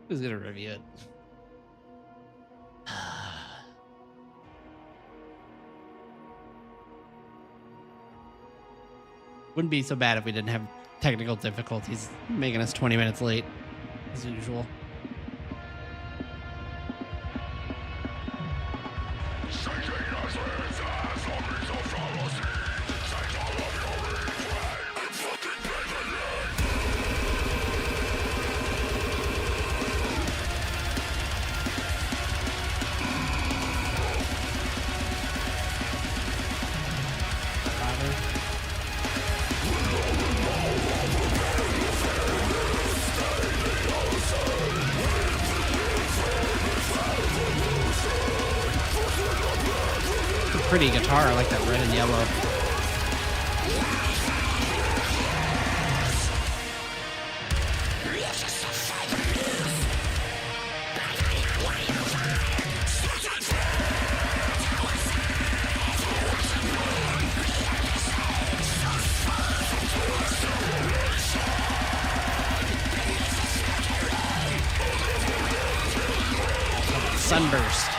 review it." Wouldn't be so bad if we didn't have technical difficulties making us 20 minutes late, as usual. Pretty guitar. I like that red and yellow. Sunburst.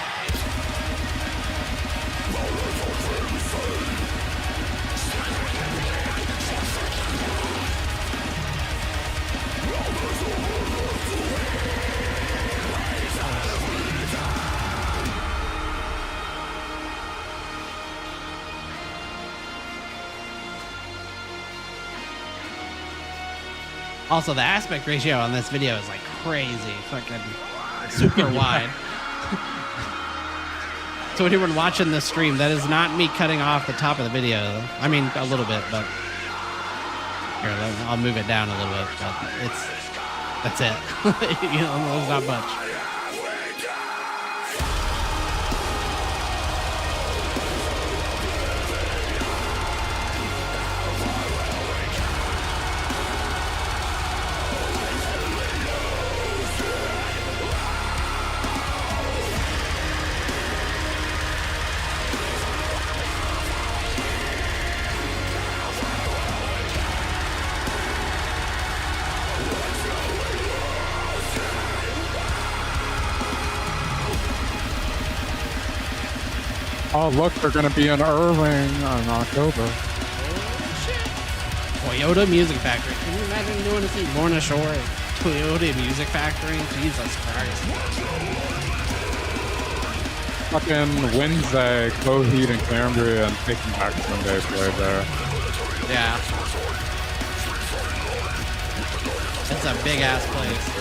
Also, the aspect ratio on this video is like crazy, fucking super wide. So anyone watching this stream, that is not me cutting off the top of the video. I mean, a little bit, but here, I'll move it down a little bit. But that's it. You know, there's not much. Oh, look, they're going to be in Irving in October. Toyota Music Factory. Can you imagine doing this in Lorna Shore? Coyote Music Factory. Jesus Christ. Fucking Wednesday, Coheed and Cambria and Taking Back Sunday played there. Yeah. It's a big ass place.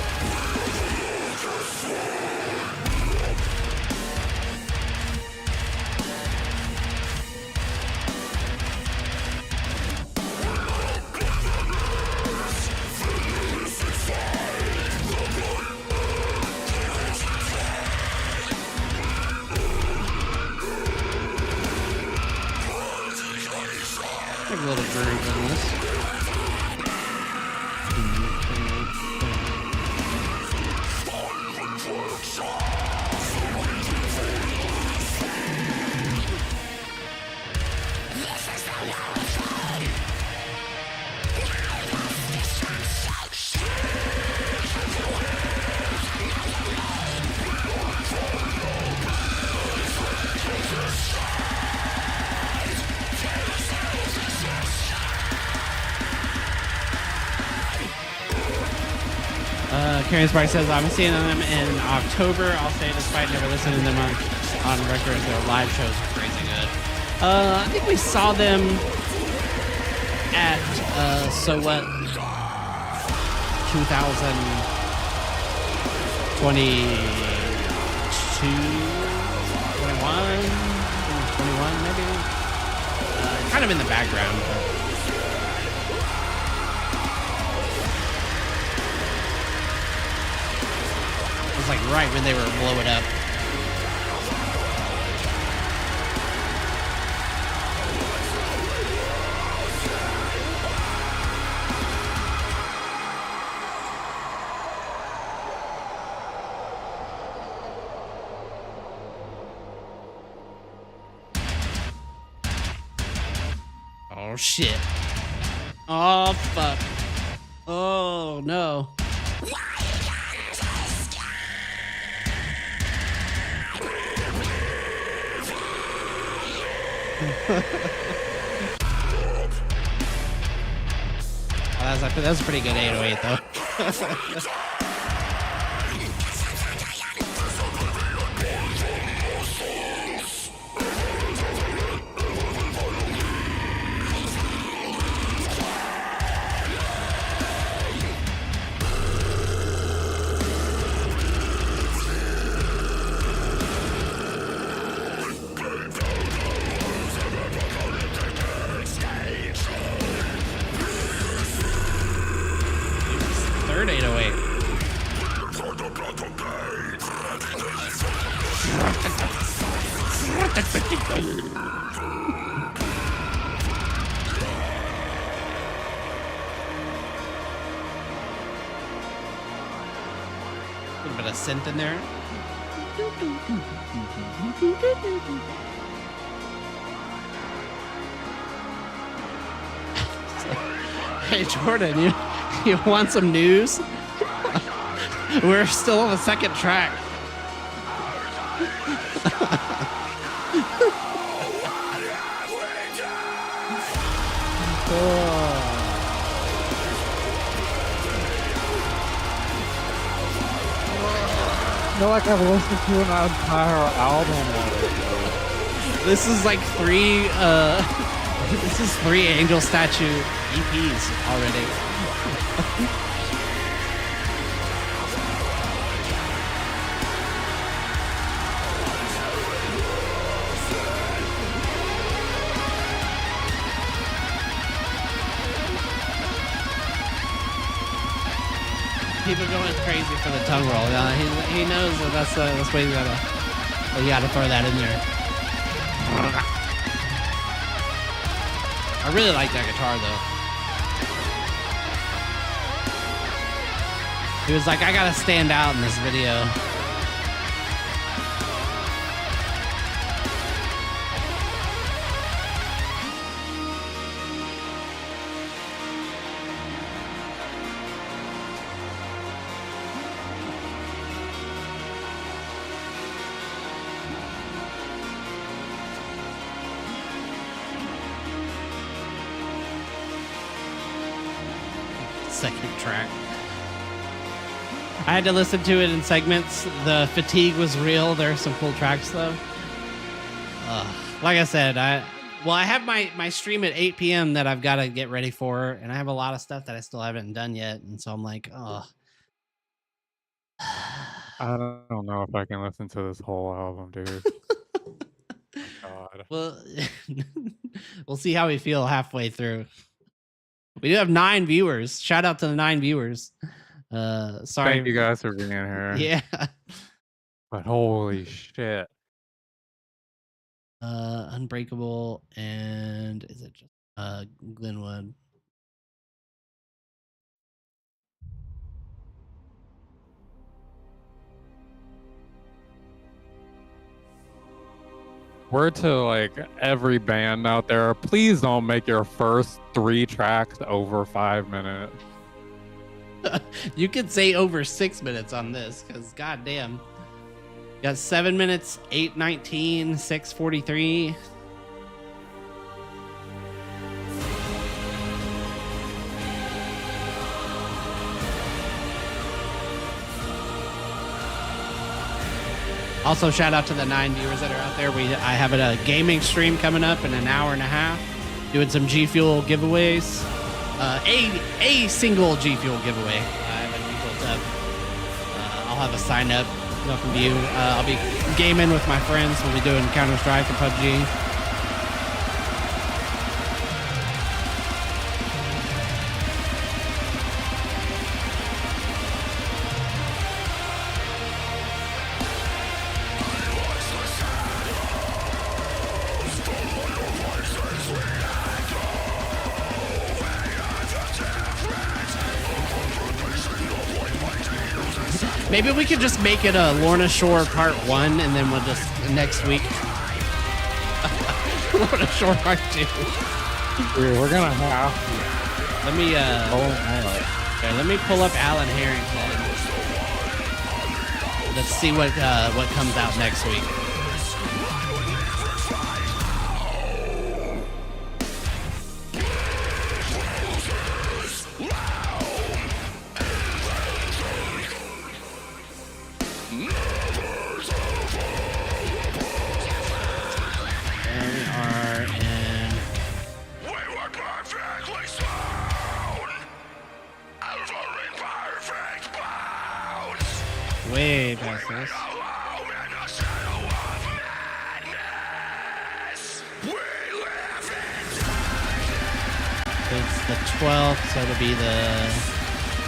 A little groove in this. Karen Spark says, I'm seeing them in October. I'll say, despite never listening to them on record, their live shows are crazy good. I think we saw them at, So What, 2022, 21 maybe? Kind of in the background, but. Like right when they were blowing up. Oh shit. Oh fuck. Oh no. That's a pretty good 808 though. 808. A little bit of synth in there. Hey Jordan, you want some news? We're still on the second track. I feel like I've listened to an entire album already. This is like three Angel Statue EPs already. People going crazy for the tongue roll. He knows that that's why you gotta throw that in there. I really like that guitar though. He was like, I gotta stand out in this video. Second track. I had to listen to it in segments. The fatigue was real. There are some cool tracks though. Like I said, I have my stream at 8 p.m. that I've got to get ready for, and I have a lot of stuff that I still haven't done yet, and so I'm like, oh. I don't know if I can listen to this whole album, dude. God. Well, we'll see how we feel halfway through. We do have 9 viewers. Shout out to the 9 viewers. Sorry. Thank you guys for being here. Yeah. But holy shit. Unbreakable and is it just Glenwood? Word to like every band out there, please don't make your first 3 tracks over 5 minutes. You could say over 6 minutes on this because goddamn. Got 7 minutes, 8:19, 6:43. Also, shout out to the 9 viewers that are out there. I have a gaming stream coming up in an hour and a half, doing some G Fuel giveaways. A single G Fuel giveaway. I have a G Fuel tub. I'll have a sign up. Welcome to you. I'll be gaming with my friends. We'll be doing Counter-Strike and PUBG. Maybe we could just make it a Lorna Shore part 1, and then we'll just next week Lorna Shore part 2. Dude, we're gonna have to. Let me okay, let me pull up Alan Harrington. Let's see what comes out next week. Way past this. It's the 12th, so it'll be the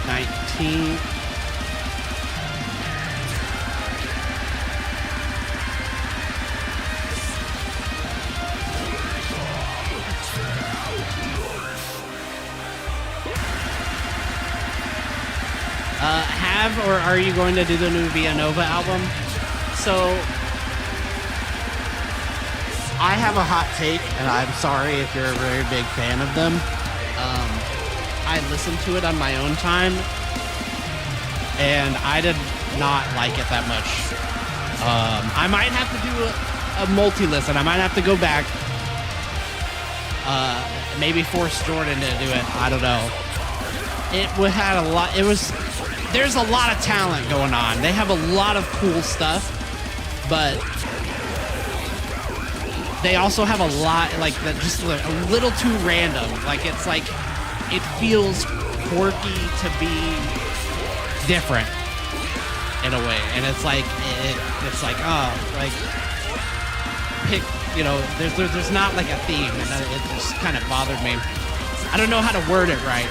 19th. Or are you going to do the new Villanova album? So I have a hot take, and I'm sorry if you're a very big fan of them. I listened to it on my own time, and I did not like it that much. I might have to do a multi-listen. I might have to go back. Maybe force Jordan to do it. I don't know. It had a lot. There's a lot of talent going on. They have a lot of cool stuff, but they also have a lot just a little too random. It's like it feels quirky to be different in a way, and it's like pick. There's not like a theme, and it just kind of bothered me. I don't know how to word it right.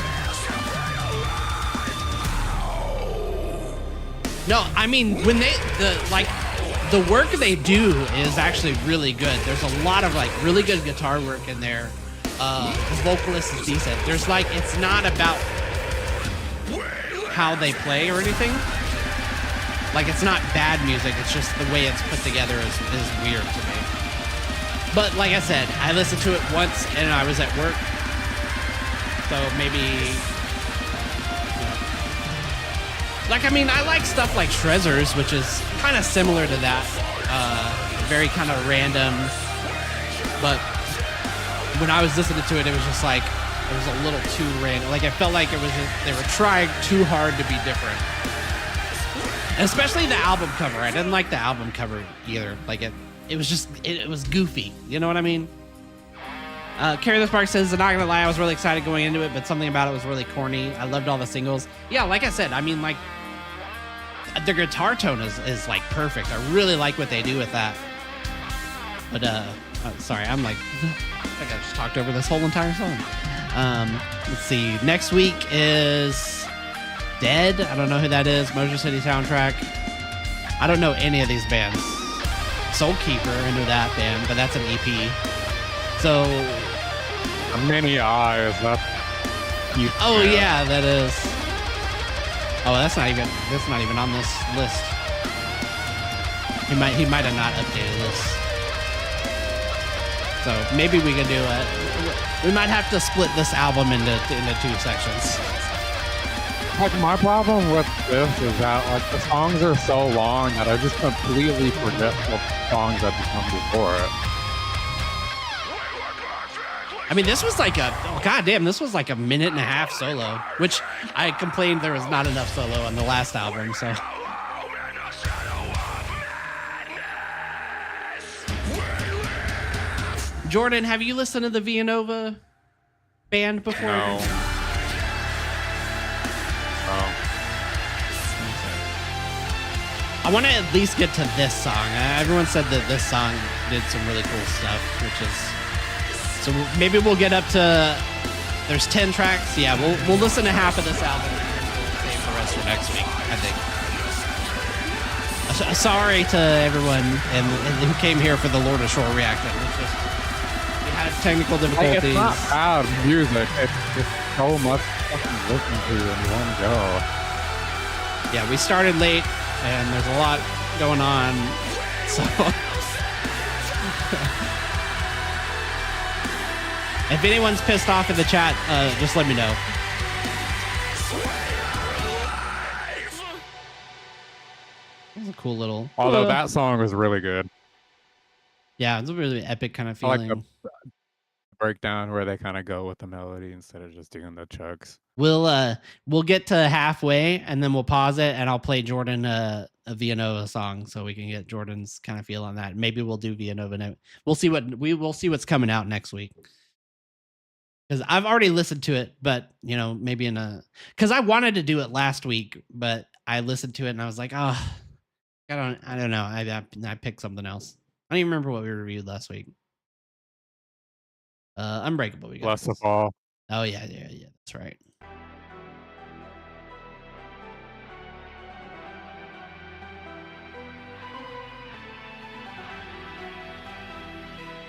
No, I mean when the work they do is actually really good. There's a lot of really good guitar work in there. The vocalist is decent. It's not about how they play or anything. It's not bad music. It's just the way it's put together is weird to me. But like I said, I listened to it once and I was at work, so maybe. I like stuff like Shrezzers, which is kind of similar to that. Very kind of random. But when I was listening to it, it was just it was a little too random. It felt like they were trying too hard to be different. Especially the album cover. I didn't like the album cover either. Like it was just it was goofy. You know what I mean? Carry This Park says, I'm not gonna lie, I was really excited going into it, but something about it was really corny. I loved all the singles. Yeah, like I said, I mean, like the guitar tone is like perfect. I really like what they do with that. But sorry, I'm like I think I just talked over this whole entire song. Let's see. Next week is Dead. I don't know who that is. Motor City Soundtrack. I don't know any of these bands. Soul Keeper, I know that band, but that's an EP. So Many Eyes. That's oh yeah, that is. Oh, that's not even on this list. He might have not updated this. So maybe we can do it. We might have to split this album into 2 sections. Like, my problem with this is that like the songs are so long that I just completely forget the songs that come before it. I mean, this was like this was like a minute and a half solo, which I complained there was not enough solo on the last album, so. Jordan, have you listened to the Villanova band before? No. I want to at least get to this song. Everyone said that this song did some really cool stuff, which is... So maybe we'll get up to... There's 10 tracks. Yeah, we'll listen to half of this album and we'll save the rest for next week, I think. Sorry to everyone and who came here for the Lorna Shore reaction. It's just... We had technical difficulties. It's not bad music. It's so much fucking listen to in one go. Yeah, we started late and there's a lot going on. So if anyone's pissed off in the chat, just let me know. It was a cool little. Although that song was really good. Yeah, it's a really epic kind of I feeling. like the breakdown where they kind of go with the melody instead of just doing the chugs. We'll get to halfway and then we'll pause it and I'll play Jordan a Villanova song so we can get Jordan's kind of feel on that. Maybe we'll do Villanova. We'll see what's coming out next week. Because I've already listened to it, but maybe because I wanted to do it last week, but I listened to it and I was like, oh, I don't know. I picked something else. I don't even remember what we reviewed last week. Unbreakable. We got Less of all. Oh yeah, that's right.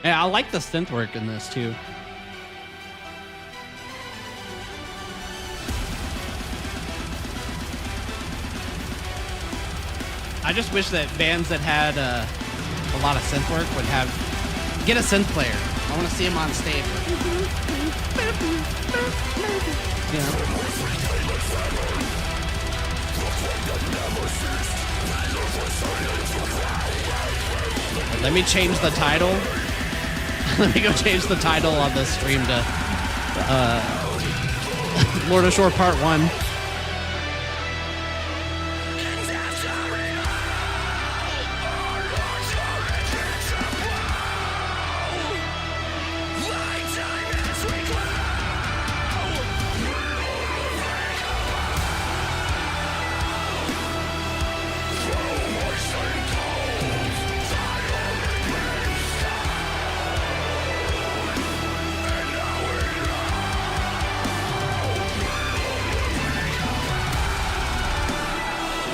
Yeah, I like the synth work in this too. I just wish that bands that had a lot of synth work would get a synth player. I want to see him on stage. Let me change the title. Let me go change the title on the stream to Lorna Shore Part 1.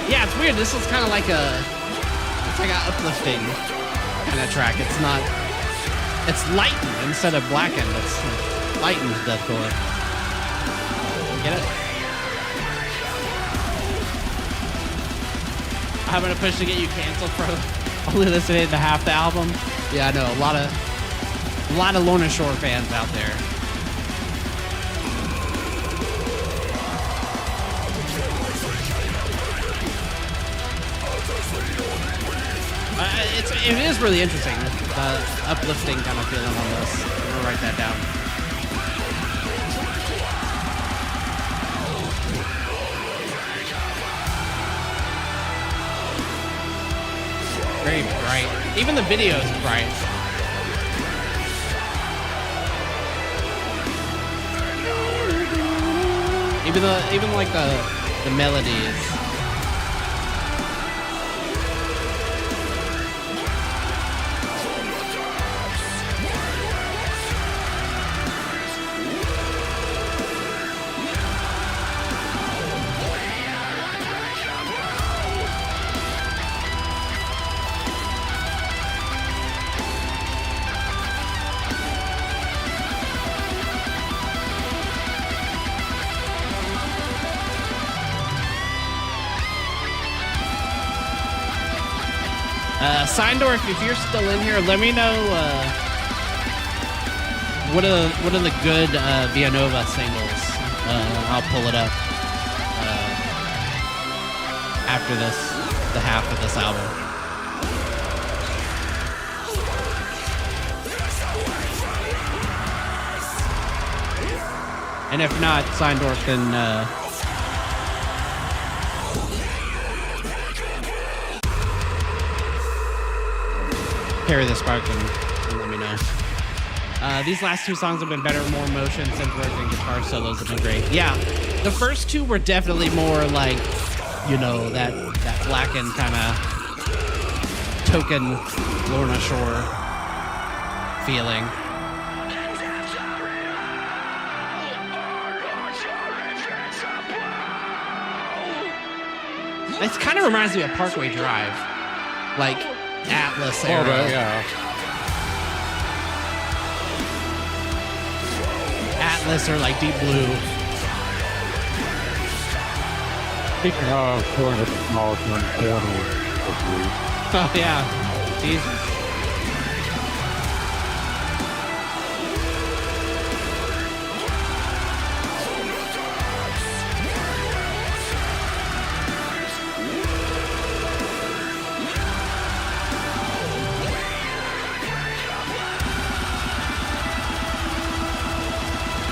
Yeah, it's weird. This is kind of like an uplifting kind of track. It's lightened instead of blackened. It's lightened deathcore. Get it? I'm gonna push to get you canceled for only listening to half the album. Yeah, I know a lot of Lorna Shore fans out there. It is really interesting, the uplifting kind of feeling on this. I'm gonna write that down. Very bright. Even the video is bright. Even like the melodies. Seindorf, if you're still in here, let me know what are the good Villanova singles. I'll pull it up after the half of this album. And if not, Seindorf, then carry the spark and let me know. These last two songs have been better, more motion, synth work, and guitar solos have been great. Yeah, the first two were definitely more like, you know, that blackened kind of token Lorna Shore feeling. It kind of reminds me of Parkway Drive, like Atlas era. Oh, but, yeah. Atlas or like Deep Blue. Speaking of going to the small town, Oh yeah, Jesus.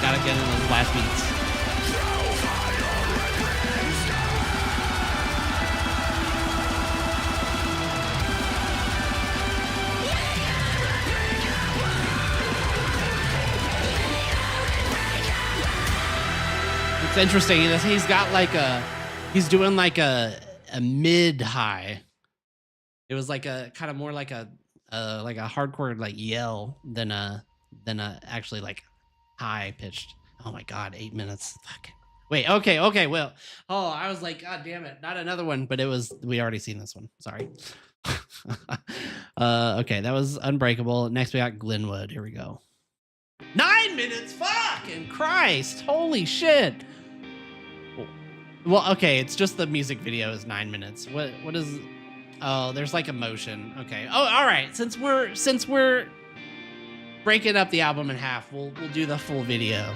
Gotta get in those last beats. It's interesting. He's got like he's doing like a mid high. It was like a kind of more like a hardcore like yell than a actually like high pitched. Oh my god, 8 minutes. Fuck. Wait, okay. Well, I was like, god damn it, not another one. But we already seen this one. Sorry. Okay, that was Unbreakable. Next we got Glenwood. Here we go. 9 minutes. Fucking Christ. Holy shit. Well, okay, it's just the music video is 9 minutes. What is? Oh, there's like emotion. Okay. Oh, all right. Since we're breaking up the album in half, we'll do the full video.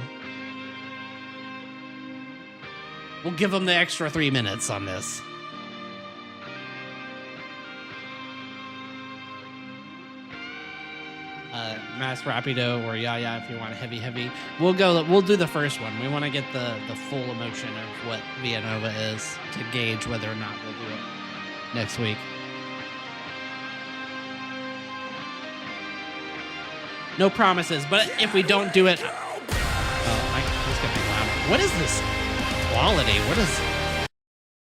We'll give them the extra 3 minutes on this. Mass Rapido or Yeah if you want heavy. We'll do the first one. We want to get the full emotion of what Villanova is to gauge whether or not we'll do it next week. No promises, but if we don't do it, this could be louder. What is this quality? What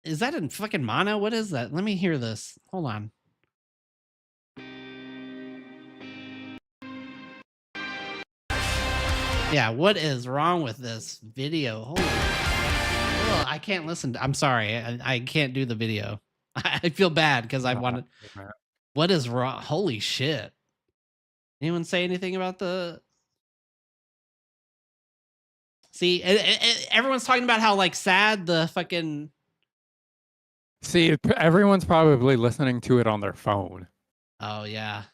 is that in fucking mono? What is that? Let me hear this. Hold on. Yeah, what is wrong with this video? Holy, I can't listen. I'm sorry, I can't do the video. I feel bad because I wanted. What is wrong? Holy shit! Anyone say anything about the? See, everyone's talking about how like sad the fucking. See, everyone's probably listening to it on their phone. Oh yeah.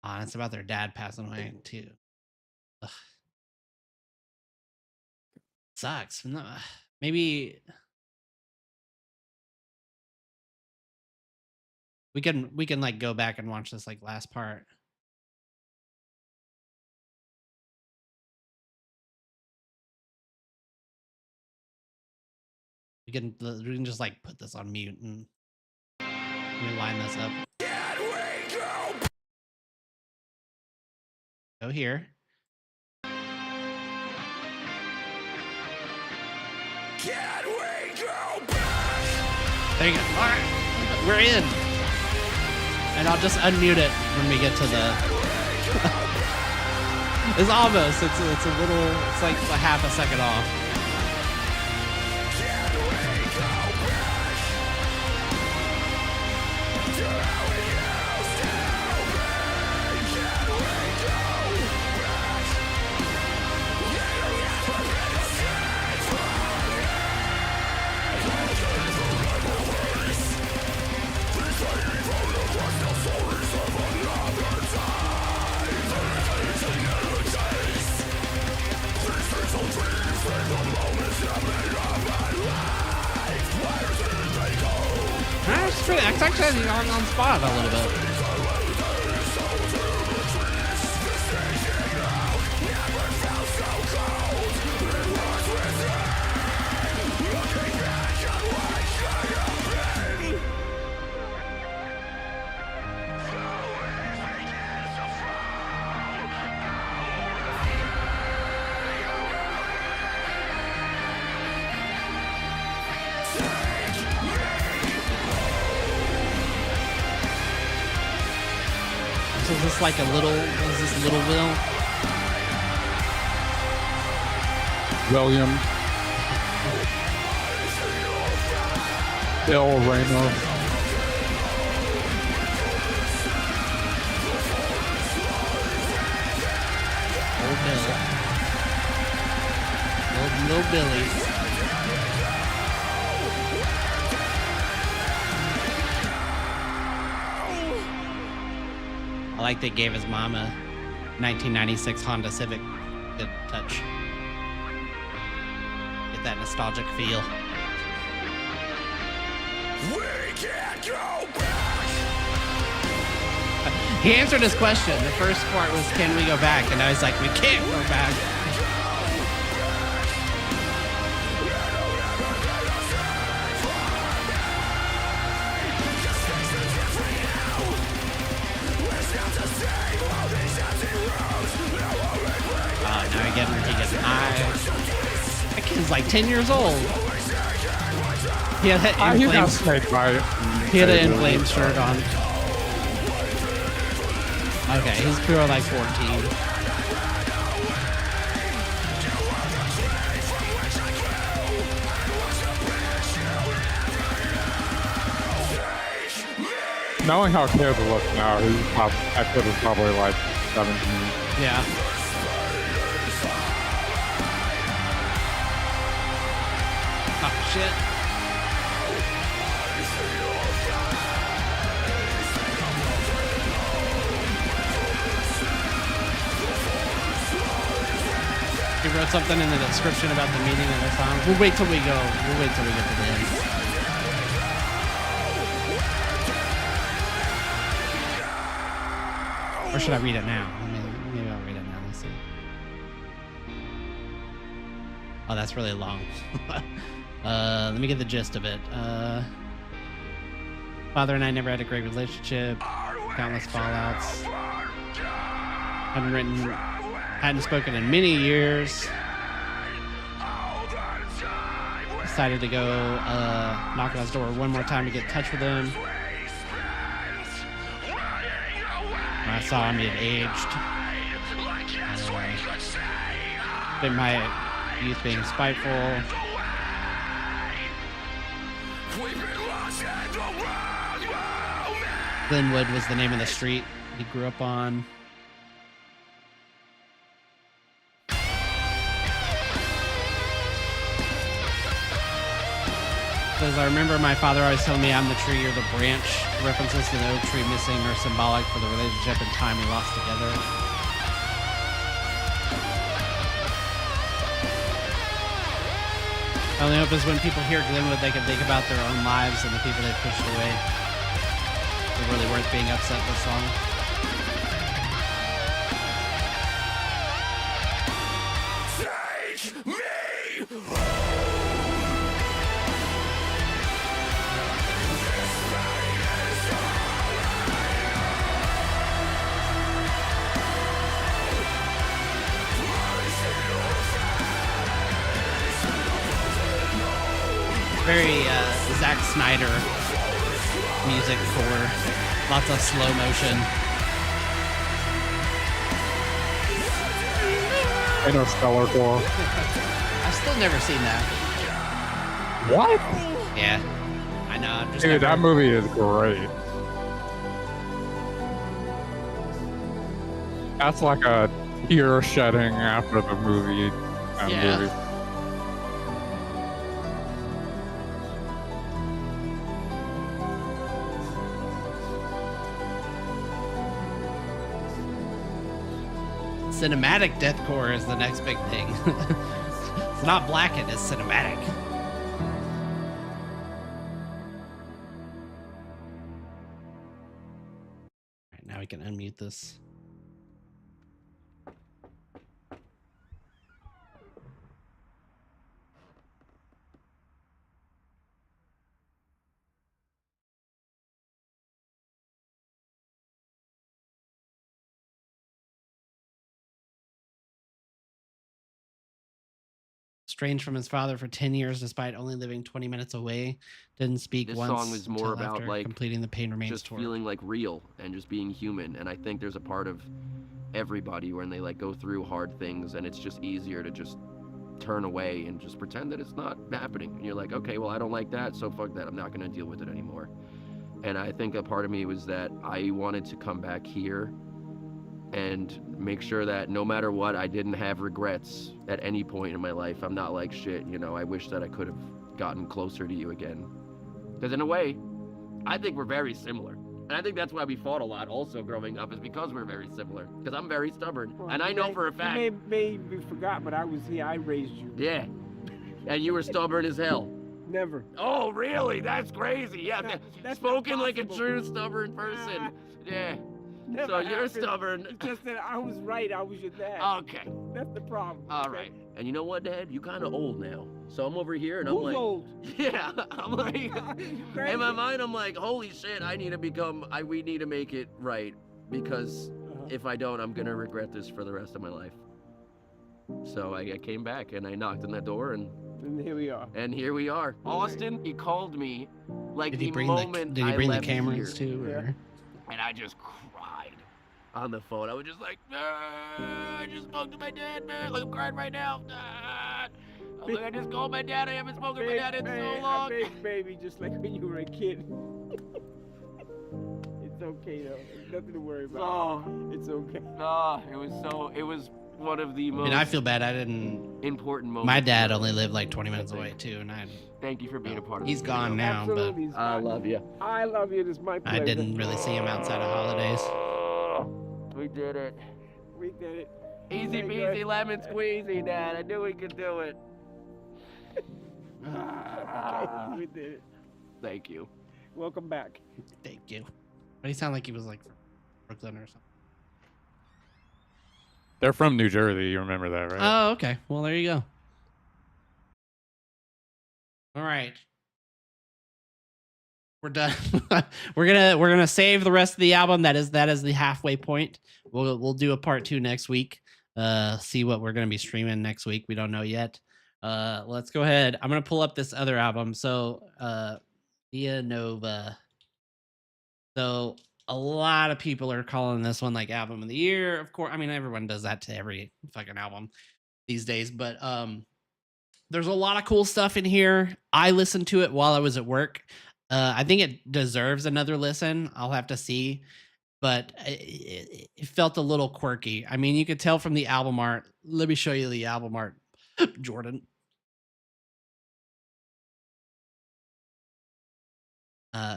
Oh, it's about their dad passing away too. Ugh. Sucks. No, maybe we can like go back and watch this like last part. We can just like put this on mute and Let me line this up. Go here. There you go. All right. We're in. And I'll just unmute it when we get to the... It's almost. It's a little... It's like a half a second off. It's actually on spot a little bit. So is this like a little, is this Little Will? William. Bill Ramos. Old Bill. Little Billy. I like they gave his mom a 1996 Honda Civic. Good touch. Get that nostalgic feel. We can't go back. He answered his question. The first part was, can we go back? And I was like, we can't go back. Now he gets high. That kid's like 10 years old. He had an inflamed shirt on. Okay, his crew are like 14. Knowing how kids look now, that kid is probably like 17. Yeah. Oh, shit. He wrote something in the description about the meaning of the song. We'll wait till we go. We'll wait till we get to the end. Or should I read it now? Maybe I'll read it now. Let's see. Oh, that's really long. Let me get the gist of it. Father and I never had a great relationship. Countless fallouts. Hadn't spoken in many years. Decided to go knock on his door one more time to get in touch with him. When I saw him, he had aged. Spent my youth being spiteful. Glenwood was the name of the street he grew up on. Says, I remember my father always telling me I'm the tree, you're the branch. References to the oak tree missing are symbolic for the relationship and time we lost together. I only hope is when people hear Glenwood, they can think about their own lives and the people they've pushed away. They're really worth being upset this song. Take me home. Very Zack Snyder music for lots of slow motion. Interstellar core. I've still never seen that. What? Yeah, I know. I'm just Dude, never... that movie is great. That's like a tear shedding after the movie. Movie. Cinematic deathcore is the next big thing. It's not blackened, it's cinematic. All right, now we can unmute this. Estranged from his father for 10 years despite only living 20 minutes away, didn't speak This once song was more until about after like completing the Pain Remains just tour. feeling like real and just being human. And I think there's a part of everybody when they like go through hard things and it's just easier to just turn away and just pretend that it's not happening. And you're like, okay, well, I don't like that, so fuck that. I'm not going to deal with it anymore. And I think a part of me was that I wanted to come back here and make sure that no matter what, I didn't have regrets at any point in my life. I'm not like, shit, you know, I wish that I could have gotten closer to you again. Because in a way, I think we're very similar. And I think that's why we fought a lot also growing up, is because we're very similar. Because I'm very stubborn. Well, and I know for a fact. You may be forgot, but I was here. I raised you. Yeah. And you were stubborn as hell. Never. Oh, really? That's crazy. Yeah. That's spoken not like a possible. true stubborn person. Yeah. Never So you're happened. stubborn. It's just that I was right. I was your dad. Okay. That's the problem. All okay? right. And you know what, Dad? You kind of old now. So I'm over here and I'm Who's like, old? yeah. I'm like, You crazy? in my mind, I'm like, holy shit, we need to make it right, because if I don't, I'm gonna regret this for the rest of my life. So I came back and I knocked on that door and here we are. And here we are. Austin, he called me like Did he the bring moment did he bring I the left cameras here. too? Or? And I just cried on the phone. I was just like, I just spoke to my dad, man. Like, I'm crying right now. I'm like, I just called my dad. I haven't spoken to my dad in so long. Big baby, just like when you were a kid. It's okay though. There's nothing to worry about. Oh, it's okay. It was one of the most And I feel bad I didn't. important moments. My dad only lived like 20 minutes away too, and Thank you for being a part of he's this gone video. now, Absolutely. but I love you. I love you. It's my pleasure. I didn't really see him outside of holidays. We did it. We did it. Easy peasy lemon squeezy, Dad. I knew we could do it. Okay, we did it. Thank you. Welcome back. Thank you. But he sounded like he was like from Brooklyn or something. They're from New Jersey. You remember that, right? Oh, okay. Well, there you go. All right. We're done. we're gonna save the rest of the album. That is the halfway point. We'll do a part 2 next week. See what we're gonna be streaming next week. We don't know yet. Let's go ahead. I'm gonna pull up this other album. So Via Nova. So a lot of people are calling this one like album of the year. Of course, I mean everyone does that to every fucking album these days. But there's a lot of cool stuff in here. I listened to it while I was at work. I think it deserves another listen. I'll have to see. But it felt a little quirky. I mean, you could tell from the album art. Let me show you the album art, Jordan.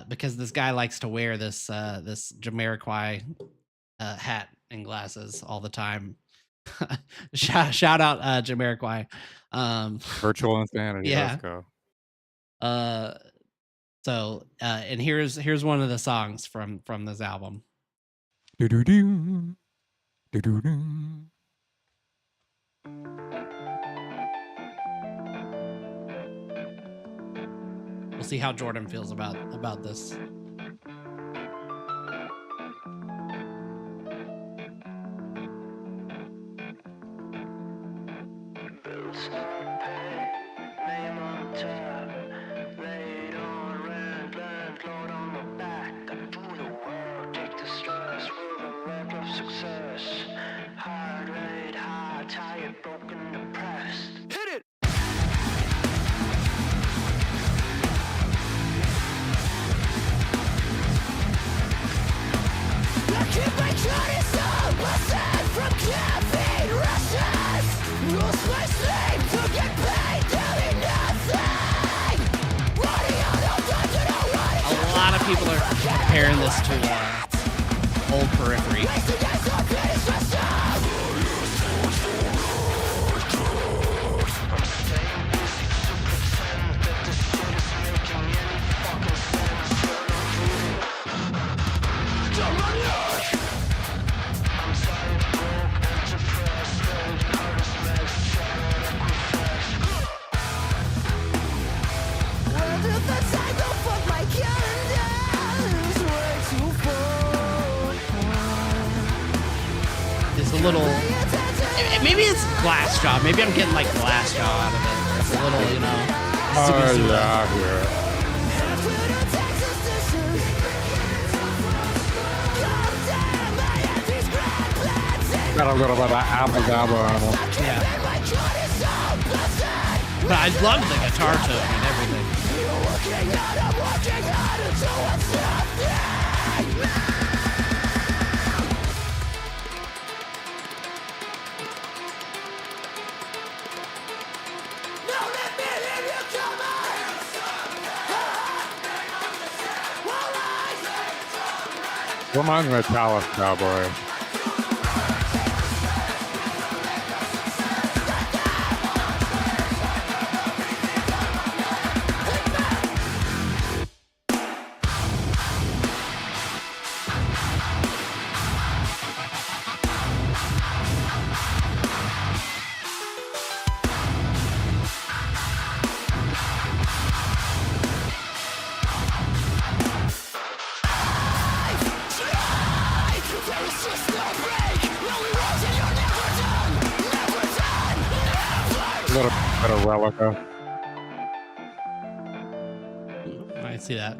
Because this guy likes to wear this this Jamiroquai hat and glasses all the time. shout out Jamiroquai. Virtual insanity. Yeah. Let's go. So and here's one of the songs from this album. Do-do-do. Do-do-do. We'll see how Jordan feels about this. people are comparing this to old Periphery. It's a little. Maybe it's glass jaw. Maybe I'm getting like glass jaw out of it. It's a little, you know. Got a little bit of apple dabble on it. Yeah. But I love the guitar tone and everything. Reminds me of Dallas Cowboy. A little bit of Relica. I see that.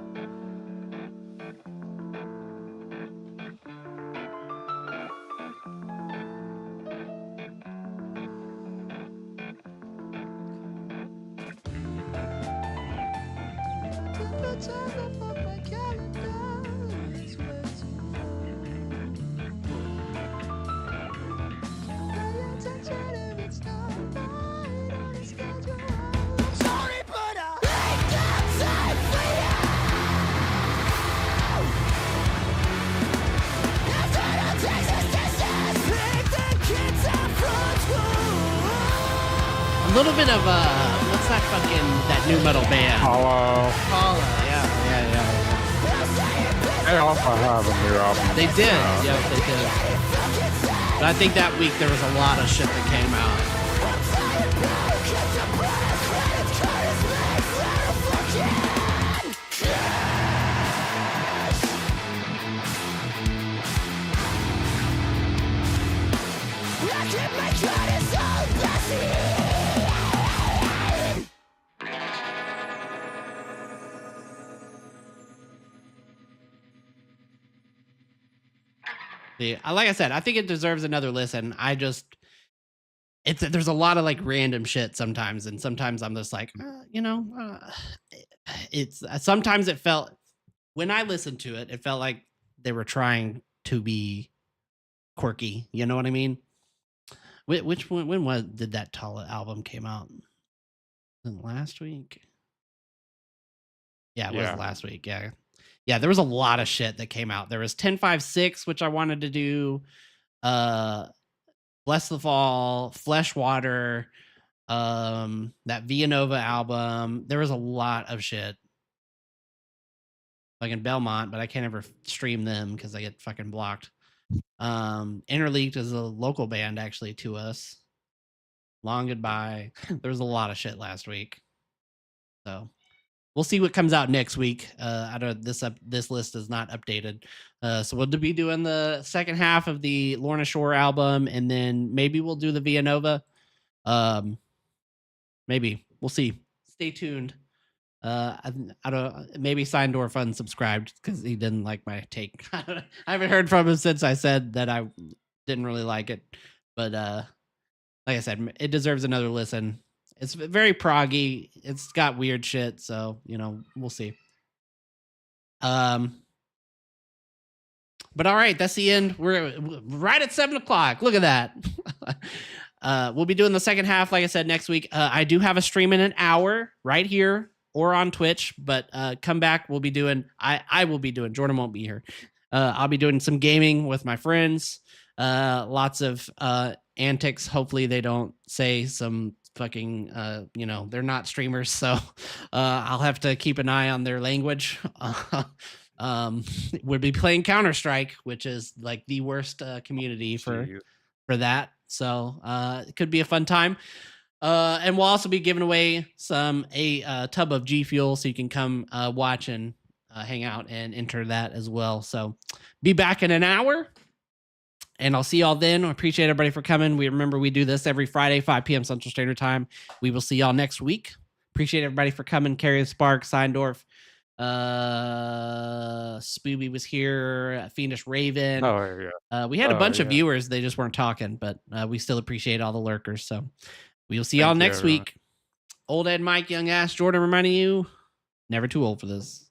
A little bit of what's that fucking that new metal band? Hollow. Yeah. They also have a new album. They did. Yeah, they did. But I think that week there was a lot of shit that came out. Like I said, I think it deserves another listen. There's a lot of like random shit sometimes, and sometimes I'm just like, sometimes it felt when I listened to it, it felt like they were trying to be quirky. You know what I mean? Which when did that Tala album came out? Was it last week? Yeah, it was last week. Yeah. Yeah, there was a lot of shit that came out. There was 1056, which I wanted to do. Bless the Fall, Fleshwater, that Villanova album. There was a lot of shit. Like in Belmont, but I can't ever stream them because I get fucking blocked. Interleaked is a local band actually to us. Long Goodbye. There was a lot of shit last week. So we'll see what comes out next week. I don't. This list is not updated, so we'll be doing the second half of the Lorna Shore album, and then maybe we'll do the Villanova. Maybe we'll see. Stay tuned. I don't. Maybe Signdorf unsubscribed because he didn't like my take. I haven't heard from him since I said that I didn't really like it, but like I said, it deserves another listen. It's very proggy. It's got weird shit, so we'll see. But all right, that's the end. We're right at 7:00. Look at that. We'll be doing the second half, like I said, next week. I do have a stream in an hour right here or on Twitch. But come back. We'll be doing. I will be doing. Jordan won't be here. I'll be doing some gaming with my friends. Lots of antics. Hopefully they don't say some fucking they're not streamers, so I'll have to keep an eye on their language. We'll be playing Counter-Strike, which is like the worst community for that, so it could be a fun time. And we'll also be giving away a tub of G Fuel, so you can come watch and hang out and enter that as well. So be back in an hour. And I'll see y'all then. I appreciate everybody for coming. We do this every Friday, 5 p.m. Central Standard Time. We will see y'all next week. Appreciate everybody for coming. Carrie Spark, Seindorf, Spooby was here, Fiendish Raven. Oh, yeah. We had a bunch of viewers. They just weren't talking, but we still appreciate all the lurkers. So we will see y'all next week. Old Ed Mike, Young Ass, Jordan reminding you, never too old for this.